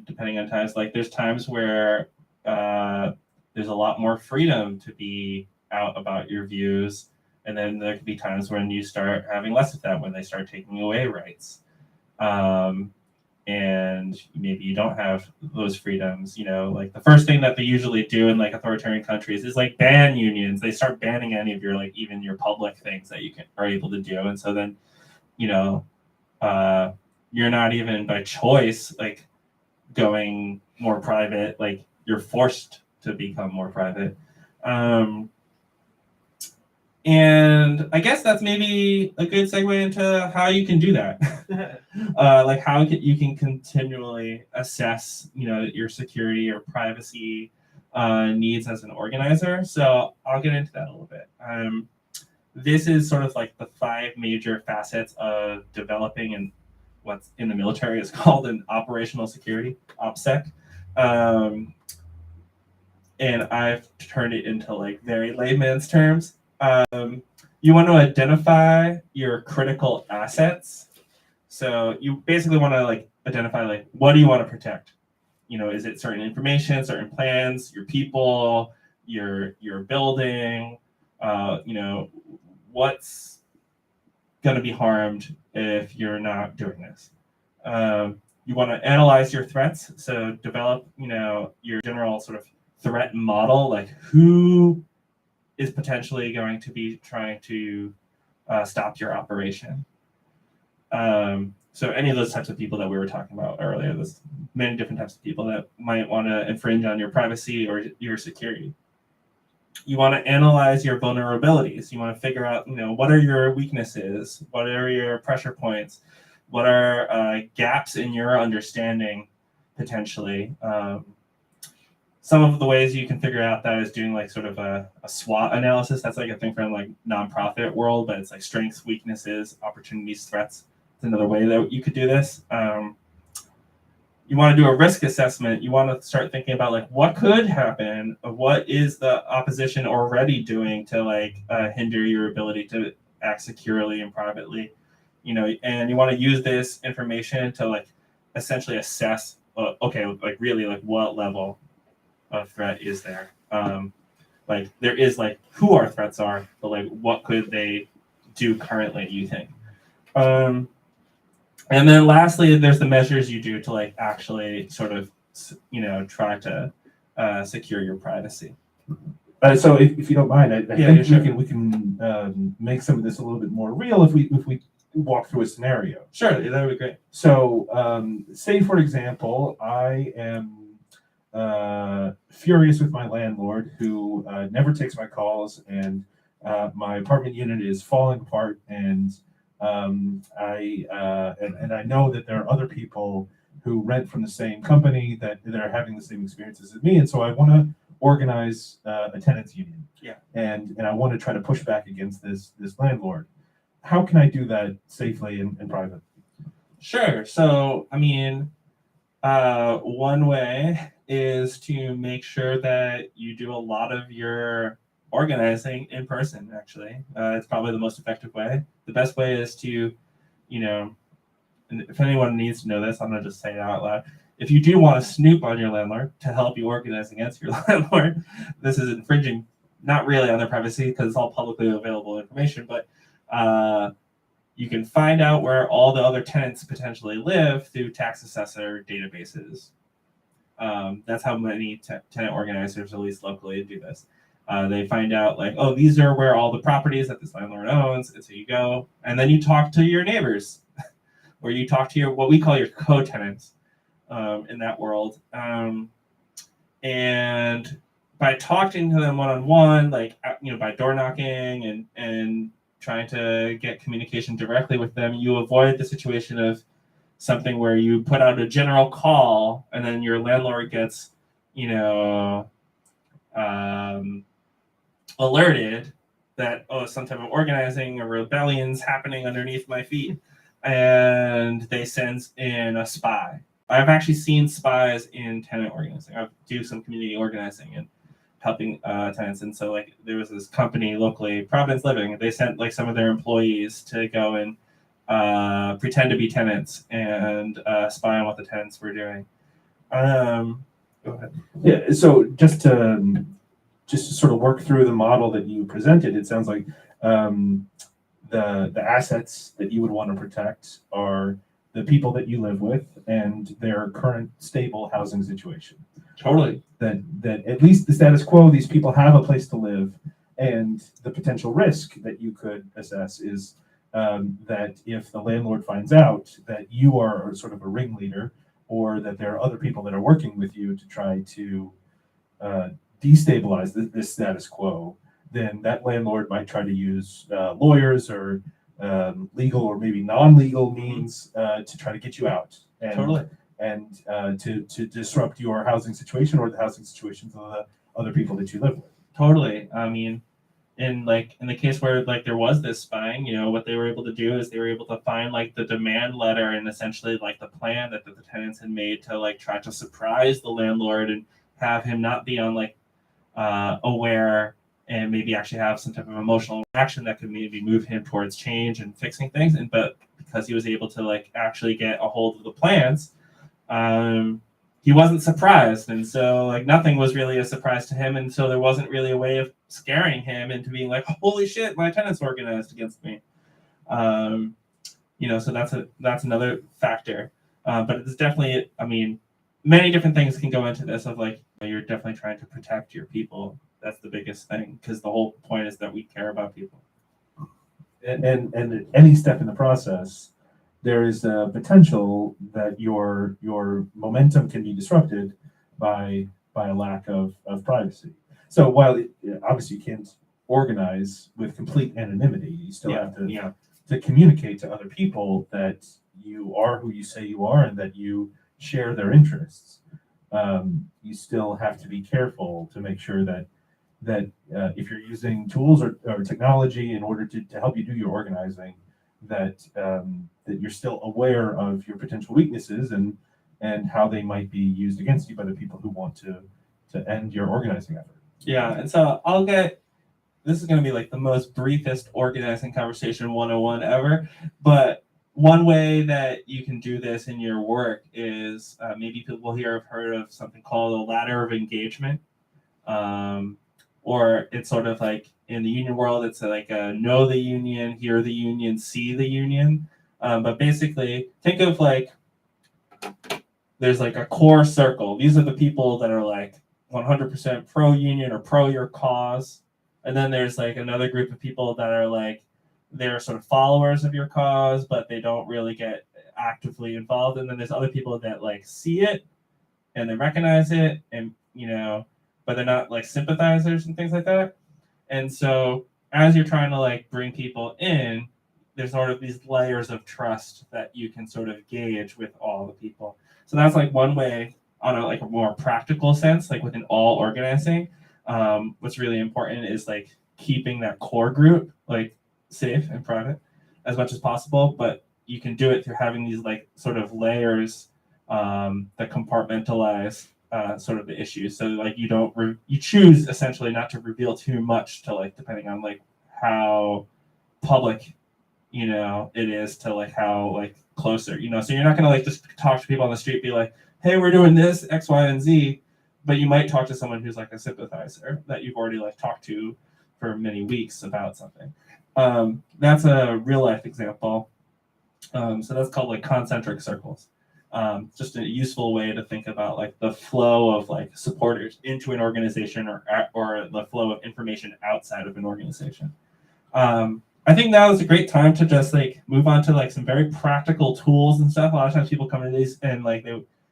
Depending on times, like there's times where there's a lot more freedom to be out about your views, and then there could be times when you start having less of that, when they start taking away rights, and maybe you don't have those freedoms. Like the first thing that they usually do in like authoritarian countries is like ban unions. They start banning any of your like even your public things that you are able to do, and so then you're not even by choice like going more private, like you're forced to become more private. And I guess that's maybe a good segue into how you can do that. Like how you can continually assess, your security or privacy needs as an organizer. So I'll get into that a little bit. This is sort of like the 5 major facets of developing and what's in the military is called an operational security, OPSEC. And I've turned it into like very layman's terms. You want to identify your critical assets. So you basically want to like identify like what do you want to protect? Is it certain information, certain plans, your people, your building? What's going to be harmed if you're not doing this? You want to analyze your threats. So develop, your general sort of threat model, like who is potentially going to be trying to stop your operation. So any of those types of people that we were talking about earlier, there's many different types of people that might want to infringe on your privacy or your security. You want to analyze your vulnerabilities. You want to figure out, what are your weaknesses? What are your pressure points? What are gaps in your understanding, potentially? Some of the ways you can figure out that is doing like sort of a SWOT analysis. That's like a thing from like nonprofit world, but it's like strengths, weaknesses, opportunities, threats. It's another way that you could do this. You want to do a risk assessment. You want to start thinking about like what could happen. What is the opposition already doing to like hinder your ability to act securely and privately? And you want to use this information to like essentially assess. Okay, like really like what level of threat is there? Like there is like who our threats are, but like what could they do currently, you think? And then lastly, there's the measures you do to like actually sort of try to secure your privacy. So if you don't mind, I think sure. we can make some of this a little bit more real if we walk through a scenario. Sure, that would be great. So say for example, I am furious with my landlord who never takes my calls, and my apartment unit is falling apart, and I know that there are other people who rent from the same company that are having the same experiences as me, and so I want to organize a tenants union. Yeah. And I want to try to push back against this landlord. How can I do that safely and private? Sure. So I mean, one way is to make sure that you do a lot of your organizing in person. Actually, it's probably the most effective way. The best way is to, and if anyone needs to know this, I'm gonna just say it out loud. If you do want to snoop on your landlord to help you organize against your landlord, this is infringing not really on their privacy because it's all publicly available information, but you can find out where all the other tenants potentially live through tax assessor databases. That's how many tenant organizers, at least locally, do this. They find out like, oh, these are where all the properties that this landlord owns, and so you go, and then you talk to your neighbors, or you talk to your what we call your co-tenants in that world, and by talking to them one-on-one, like by door knocking and trying to get communication directly with them, you avoid the situation of something where you put out a general call and then your landlord gets, alerted that, oh, some type of organizing or rebellion's happening underneath my feet, and they send in a spy. I've actually seen spies in tenant organizing. I do some community organizing and helping tenants, and so like there was this company locally, Providence Living. They sent like some of their employees to go and pretend to be tenants and spy on what the tenants were doing. Go ahead. Yeah. So just to sort of work through the model that you presented, it sounds like the assets that you would want to protect are the people that you live with and their current stable housing situation. Totally. That at least the status quo, these people have a place to live, and the potential risk that you could assess is that if the landlord finds out that you are sort of a ringleader, or that there are other people that are working with you to try to destabilize this status quo, then that landlord might try to use lawyers or legal or maybe non-legal means to try to get you out. And, Totally. And to disrupt your housing situation or the housing situations of the other people that you live with. Totally. I mean, in the case where like there was this spying, what they were able to do is they were able to find like the demand letter and essentially like the plan that the tenants had made to like try to surprise the landlord and have him not be on like aware, and maybe actually have some type of emotional reaction that could maybe move him towards change and fixing things. But because he was able to like actually get a hold of the plans, he wasn't surprised, and so like nothing was really a surprise to him, and so there wasn't really a way of scaring him into being like, holy shit, my tenant's organized against me. So that's another factor. But it's definitely, I mean, many different things can go into this of like, you're definitely trying to protect your people. That's the biggest thing, because the whole point is that we care about people. And at any step in the process, there is a potential that your momentum can be disrupted by a lack of privacy. So while obviously you can't organize with complete anonymity, you still have to communicate to other people that you are who you say you are and that you share their interests. You still have to be careful to make sure that if you're using tools or technology in order to help you do your organizing, that you're still aware of your potential weaknesses and how they might be used against you by the people who want to end your organizing effort. Yeah, and so this is going to be like the most briefest organizing conversation 101 ever, but one way that you can do this in your work is maybe people here have heard of something called a ladder of engagement. Or it's sort of like in the union world, it's like a know the union, hear the union, see the union. But basically, think of like there's like a core circle. These are the people that are like 100% pro-union or pro your cause. And then there's like another group of people that are like, they're sort of followers of your cause, but they don't really get actively involved. And then there's other people that like see it and they recognize it, and but they're not like sympathizers and things like that. And so as you're trying to like bring people in, there's sort of these layers of trust that you can sort of gauge with all the people. So that's like one way on a more practical sense, like within all organizing. What's really important is like keeping that core group like safe and private as much as possible, but you can do it through having these like sort of layers that compartmentalize sort of the issues. So like you don't you choose essentially not to reveal too much to like depending on like how public it is to like how like closer so you're not gonna like just talk to people on the street, be like, hey, we're doing this X, Y, and Z, but you might talk to someone who's like a sympathizer that you've already like talked to for many weeks about something. That's a real life example. So that's called like concentric circles. Just a useful way to think about like the flow of like supporters into an organization or the flow of information outside of an organization. I think now is a great time to just like move on to like some very practical tools and stuff. A lot of times people come to these and like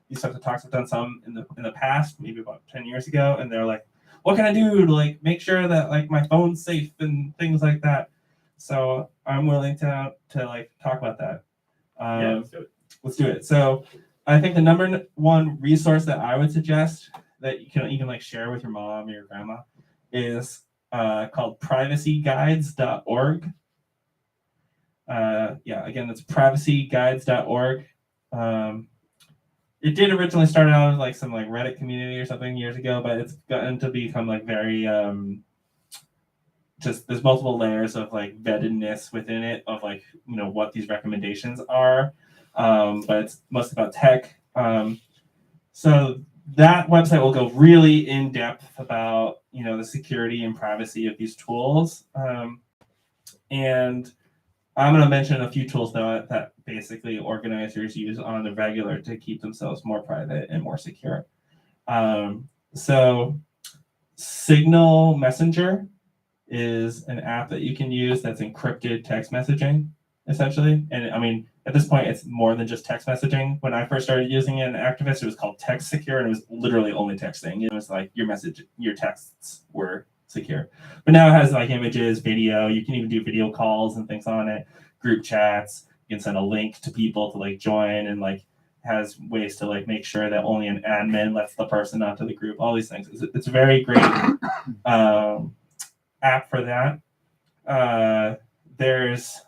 these types of talks have done some in the past, maybe about 10 years ago, and they're like, what can I do to like make sure that like my phone's safe and things like that? So I'm willing to like talk about that. Let's do it. So I think the number one resource that I would suggest that you can even like share with your mom or your grandma is called privacyguides.org. Again, that's privacyguides.org. It did originally start out as like some like Reddit community or something years ago, but it's gotten to become like very just there's multiple layers of like vettedness within it of like what these recommendations are, but it's mostly about tech. So that website will go really in depth about the security and privacy of these tools, and I'm going to mention a few tools that basically organizers use on the regular to keep themselves more private and more secure. So Signal Messenger is an app that you can use that's encrypted text messaging, essentially. And I mean, at this point, it's more than just text messaging. When I first started using it in Activist, it was called Text Secure, and it was literally only texting. It was like your texts were secure. But now it has like images, video. You can even do video calls and things on it, group chats. You can send a link to people to like join, and like has ways to like make sure that only an admin lets the person onto the group. All these things. It's a very great app for that. There's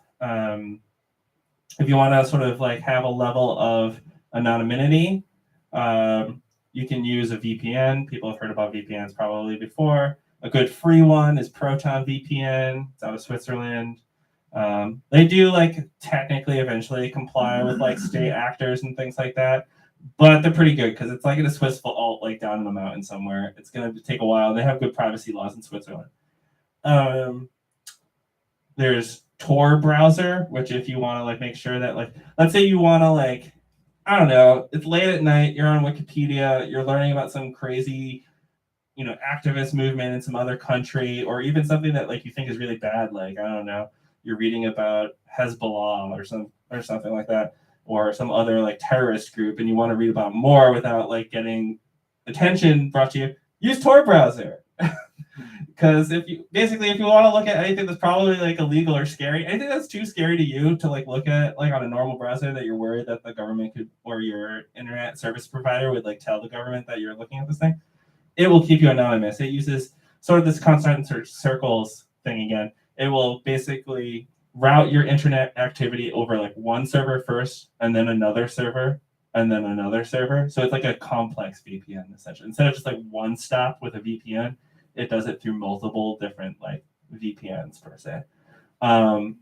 if you want to sort of like have a level of anonymity, you can use a VPN. People have heard about VPNs probably before. A good free one is Proton VPN. It's out of Switzerland. They do like technically eventually comply with like state actors and things like that, but they're pretty good because it's like in a Swiss vault, like down in the mountain somewhere. It's going to take a while. They have good privacy laws in Switzerland. There's Tor browser, which if you want to like make sure that like, let's say you want to like, I don't know, it's late at night, you're on Wikipedia, you're learning about some crazy, activist movement in some other country, or even something that like you think is really bad, like, I don't know, you're reading about Hezbollah or something like that, or some other like terrorist group, and you want to read about more without like getting attention brought to you, use Tor browser. Because if you want to look at anything that's probably like illegal or scary, anything that's too scary to you to like look at like on a normal browser that you're worried that the government could, or your internet service provider would like tell the government that you're looking at this thing, it will keep you anonymous. It uses sort of this concentric circles thing again. It will basically route your internet activity over like one server first, and then another server, and then another server. So it's like a complex VPN essentially. Instead of just like one stop with a VPN, it does it through multiple different like VPNs per se. And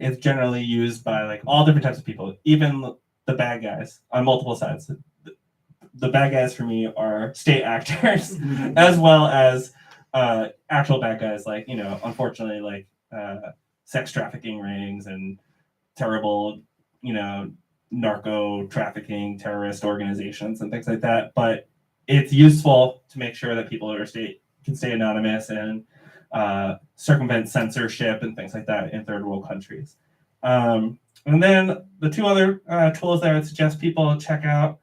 it's generally used by like all different types of people, even the bad guys on multiple sides. The bad guys for me are state actors as well as actual bad guys, like, unfortunately, like sex trafficking rings and terrible, narco trafficking terrorist organizations and things like that. But it's useful to make sure that people can stay anonymous and circumvent censorship and things like that in third world countries. And then the two other tools that I would suggest people check out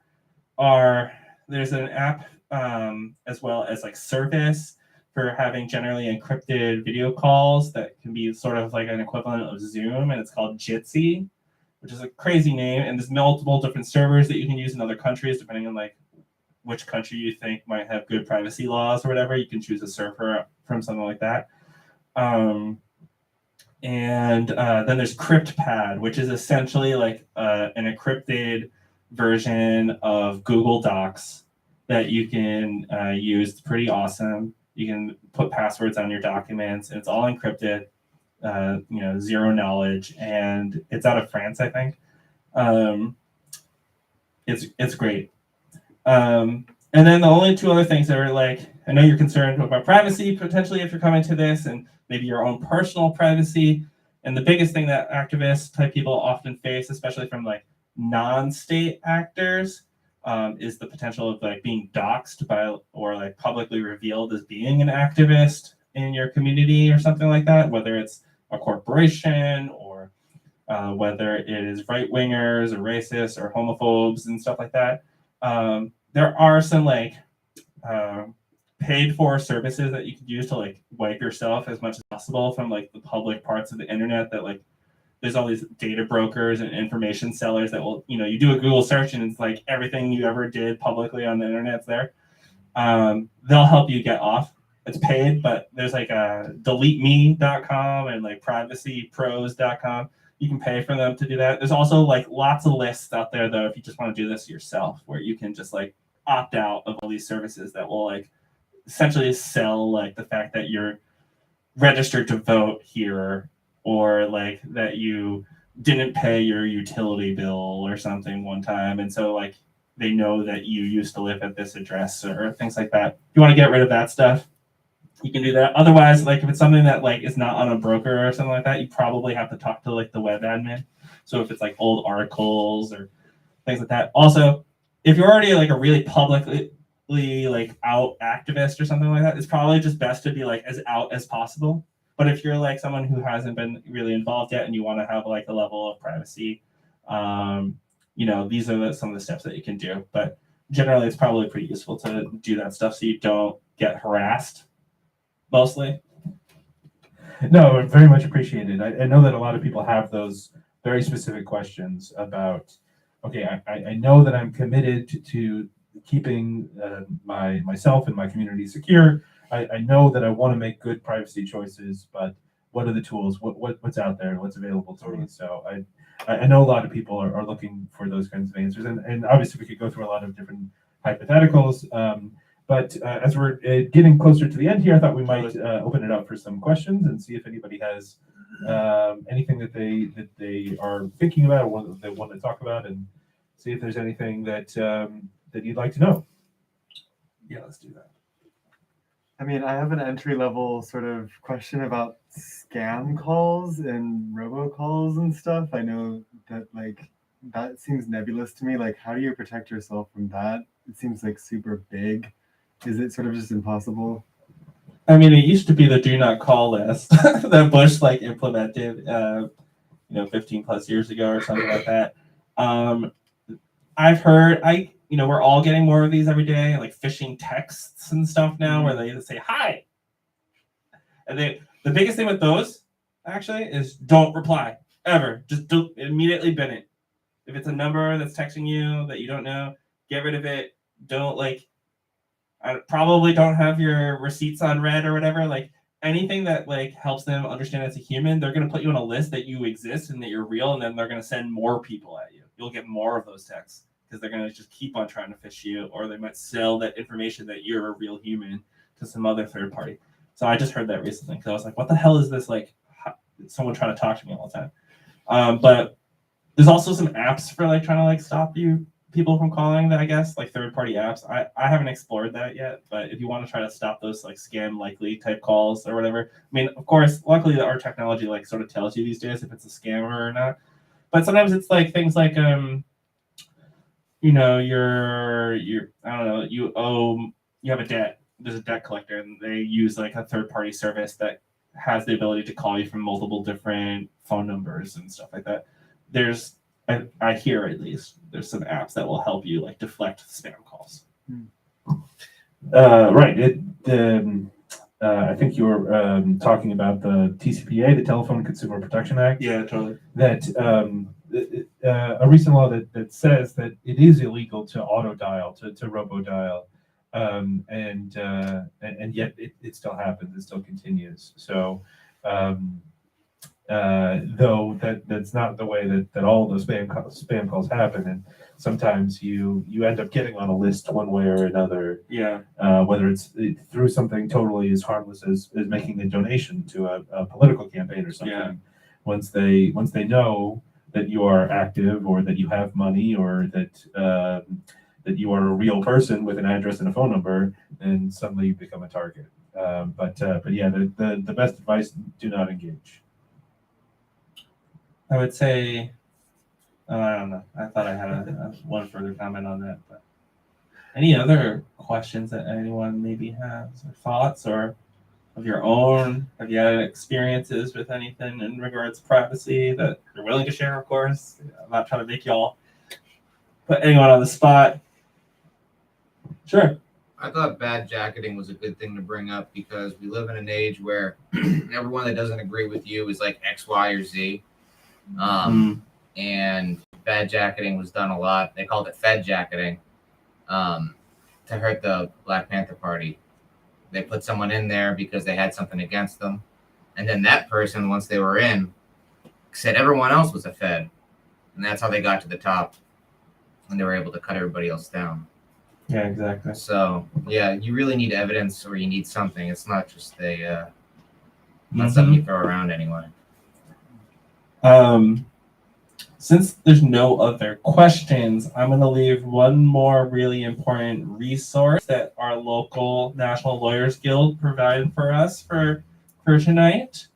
are, there's an app as well as like Service for having generally encrypted video calls that can be sort of like an equivalent of Zoom, and it's called Jitsi, which is a crazy name. And there's multiple different servers that you can use in other countries depending on like which country you think might have good privacy laws or whatever. You can choose a server from something like that. And then there's CryptPad, which is essentially like an encrypted version of Google Docs that you can use. It's pretty awesome. You can put passwords on your documents, and it's all encrypted. Zero knowledge, and it's out of France, I think. It's great. And then the only two other things that are like, I know you're concerned about privacy potentially if you're coming to this, and maybe your own personal privacy. And the biggest thing that activist type people often face, especially from like non-state actors, is the potential of like being doxxed by or like publicly revealed as being an activist in your community or something like that, whether it's a corporation or whether it is right-wingers or racists or homophobes and stuff like that. There are some like paid for services that you can use to like wipe yourself as much as possible from like the public parts of the internet. That like there's all these data brokers and information sellers that will, you do a Google search and it's like everything you ever did publicly on the internet's there. They'll help you get off. It's paid, but there's like deleteme.com and like privacypros.com. You can pay for them to do that. There's also like lots of lists out there though, if you just want to do this yourself, where you can just like opt out of all these services that will like essentially sell like the fact that you're registered to vote here, or like that you didn't pay your utility bill or something one time, and so like they know that you used to live at this address or things like that. If you want to get rid of that stuff, you can do that. Otherwise, like if it's something that like is not on a broker or something like that, you probably have to talk to like the web admin. So if it's like old articles or things like that. Also, if you're already like a really publicly like out activist or something like that, it's probably just best to be like as out as possible. But if you're like someone who hasn't been really involved yet and you want to have like a level of privacy, these are some of the steps that you can do. But generally, it's probably pretty useful to do that stuff so you don't get harassed. Mostly. No, very much appreciated. I know that a lot of people have those very specific questions about, okay, I know that I'm committed to keeping myself and my community secure. I know that I want to make good privacy choices, but what are the tools? What's out there? What's available to me? So I know a lot of people are looking for those kinds of answers, and obviously we could go through a lot of different hypotheticals. But as we're getting closer to the end here, I thought we might open it up for some questions and see if anybody has anything that they are thinking about or what they want to talk about, and see if there's anything that you'd like to know. Yeah, let's do that. I mean, I have an entry-level sort of question about scam calls and robocalls and stuff. I know that like that seems nebulous to me. Like, how do you protect yourself from that? It seems like super big. Is it sort of just impossible? I mean, it used to be the do not call list that Bush like implemented, 15 plus years ago or something like that. I've heard, we're all getting more of these every day, like phishing texts and stuff now, where they say hi. And the biggest thing with those actually is don't reply ever. Just immediately bin it. If it's a number that's texting you that you don't know, get rid of it. Don't I probably don't have your receipts on red or whatever. Like anything that like helps them understand as a human, they're gonna put you on a list that you exist and that you're real, and then they're gonna send more people at you. You'll get more of those texts because they're gonna just keep on trying to fish you, or they might sell that information that you're a real human to some other third party. So I just heard that recently because I was like, what the hell is this? Like someone trying to talk to me all the time. But there's also some apps for like trying to like stop people from calling that, I guess, like third-party apps. I haven't explored that yet, but if you want to try to stop those like scam likely type calls or whatever, I mean, of course, luckily our technology like sort of tells you these days if it's a scammer or not. But sometimes it's like things like you're I don't know, you have a debt. There's a debt collector, and they use like a third-party service that has the ability to call you from multiple different phone numbers and stuff like that. I hear at least there's some apps that will help you like deflect spam calls. Right. I think you were talking about the TCPA, the Telephone Consumer Protection Act. Yeah, totally. That a recent law that says that it is illegal to auto dial, to robo dial, and yet it still happens. It still continues. So. though that's not the way that all those spam calls happen, and sometimes you end up getting on a list one way or another. Yeah. Whether it's through something totally as harmless as making a donation to a political campaign or something. Yeah. Once they know that you are active, or that you have money, or that you are a real person with an address and a phone number, then suddenly you become a target. But yeah, the best advice: do not engage. I would say, I don't know. I thought I had a one further comment on that. But any other questions that anyone maybe has, or thoughts, or of your own? Have you had experiences with anything in regards to privacy that you're willing to share? Of course, I'm not trying to make y'all put anyone on the spot. Sure. I thought bad jacketing was a good thing to bring up because we live in an age where everyone that doesn't agree with you is like X, Y, or Z. And bad jacketing was done a lot. They called it Fed jacketing to hurt the Black Panther Party. They put someone in there because they had something against them. And then that person, once they were in, said everyone else was a Fed. And that's how they got to the top. And they were able to cut everybody else down. Yeah, exactly. So, yeah, you really need evidence, or you need something. It's not just not something you throw around anyway. Since there's no other questions, I'm going to leave one more really important resource that our local National Lawyers Guild provided for us for tonight.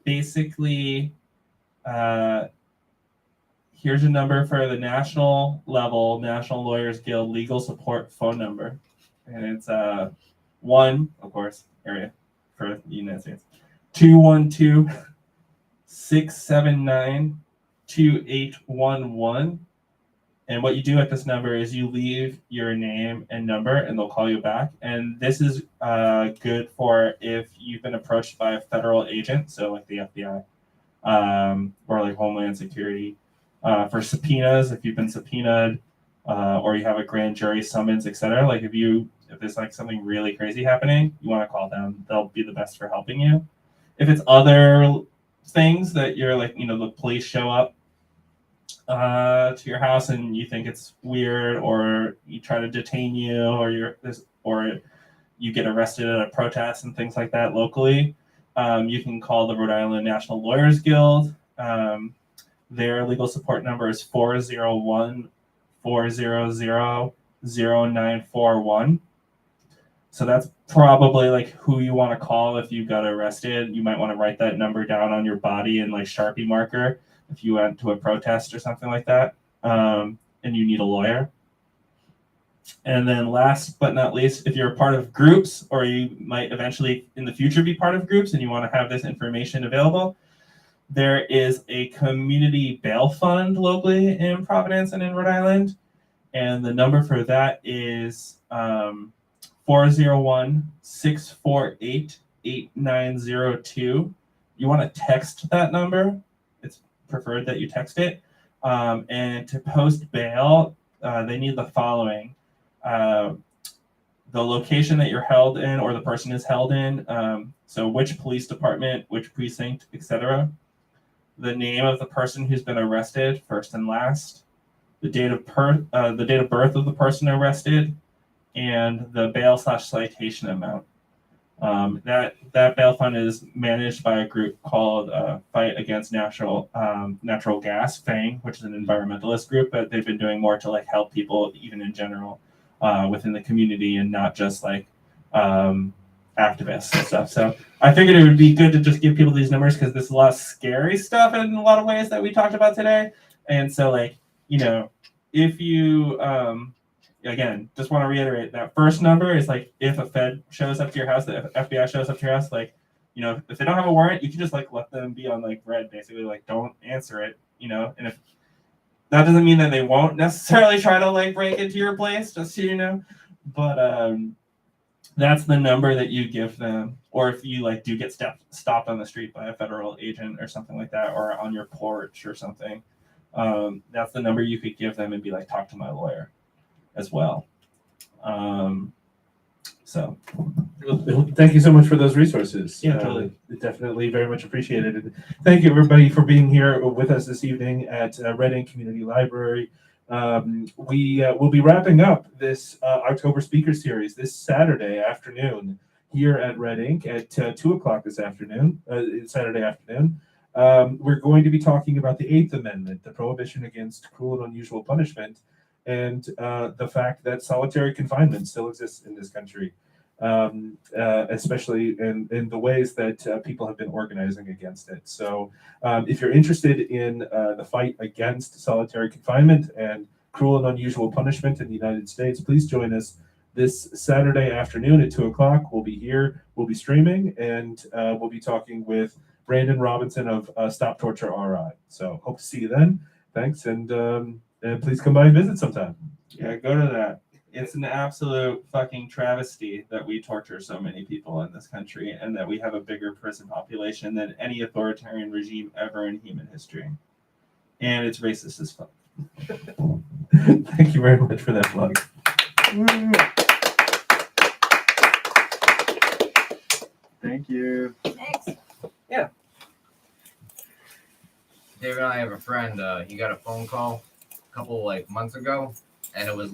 Basically, here's a number for the national level National Lawyers Guild legal support phone number. And it's one, of course, area for the United States. 212-679-2811. And what you do at this number is you leave your name and number, and they'll call you back. And this is good for if you've been approached by a federal agent, so like the FBI, or like Homeland Security, for subpoenas, if you've been subpoenaed, or you have a grand jury summons, etc. Like if there's like something really crazy happening, you want to call them. They'll be the best for helping you. If it's other things that you're like, the police show up to your house and you think it's weird, or you try to detain you, or you get arrested at a protest and things like that locally, you can call the Rhode Island National Lawyers Guild. Their legal support number is 401-400-0941. So that's probably like who you want to call if you got arrested. You might want to write that number down on your body in like Sharpie marker if you went to a protest or something like that, and you need a lawyer. And then last but not least, if you're a part of groups, or you might eventually in the future be part of groups and you want to have this information available, there is a community bail fund locally in Providence and in Rhode Island. And the number for that is 401-648-8902. You want to text that number. It's preferred that you text it. And to post bail, they need the following. The location that you're held in, or the person is held in. So which police department, which precinct, etc. The name of the person who's been arrested, first and last. The date of birth of the person arrested, and the bail/citation amount. That bail fund is managed by a group called Fight Against Natural Gas, FANG, which is an environmentalist group, but they've been doing more to like help people even in general within the community, and not just like activists and stuff. So I figured it would be good to just give people these numbers because there's a lot of scary stuff in a lot of ways that we talked about today. And so if you again, just want to reiterate that first number is like if a Fed shows up to your house, the FBI shows up to your house, if they don't have a warrant, you can just like let them be on like red, basically, like don't answer it, and if that doesn't mean that they won't necessarily try to like break into your place, just so you know, but that's the number that you give them. Or if you like do get stopped on the street by a federal agent or something like that, or on your porch or something, that's the number you could give them and be like, talk to my lawyer as well. So thank you so much for those resources. Yeah, totally. Definitely very much appreciated. And thank you everybody for being here with us this evening at Red Ink Community Library. We will be wrapping up this October speaker series this Saturday afternoon here at Red Ink at 2 o'clock this afternoon, Saturday afternoon. We're going to be talking about the Eighth Amendment, the prohibition against cruel and unusual punishment, and the fact that solitary confinement still exists in this country, especially in the ways that people have been organizing against it. So if you're interested in the fight against solitary confinement and cruel and unusual punishment in the United States, please join us this Saturday afternoon at 2 o'clock. We'll be here, we'll be streaming, and we'll be talking with Brandon Robinson of Stop Torture RI. So hope to see you then. Thanks, and please come by and visit sometime. Yeah, go to that. It's an absolute fucking travesty that we torture so many people in this country and that we have a bigger prison population than any authoritarian regime ever in human history. And it's racist as fuck. Thank you very much for that plug. Thank you. Thanks. David and I have a friend. He got a phone call a couple months ago, and it was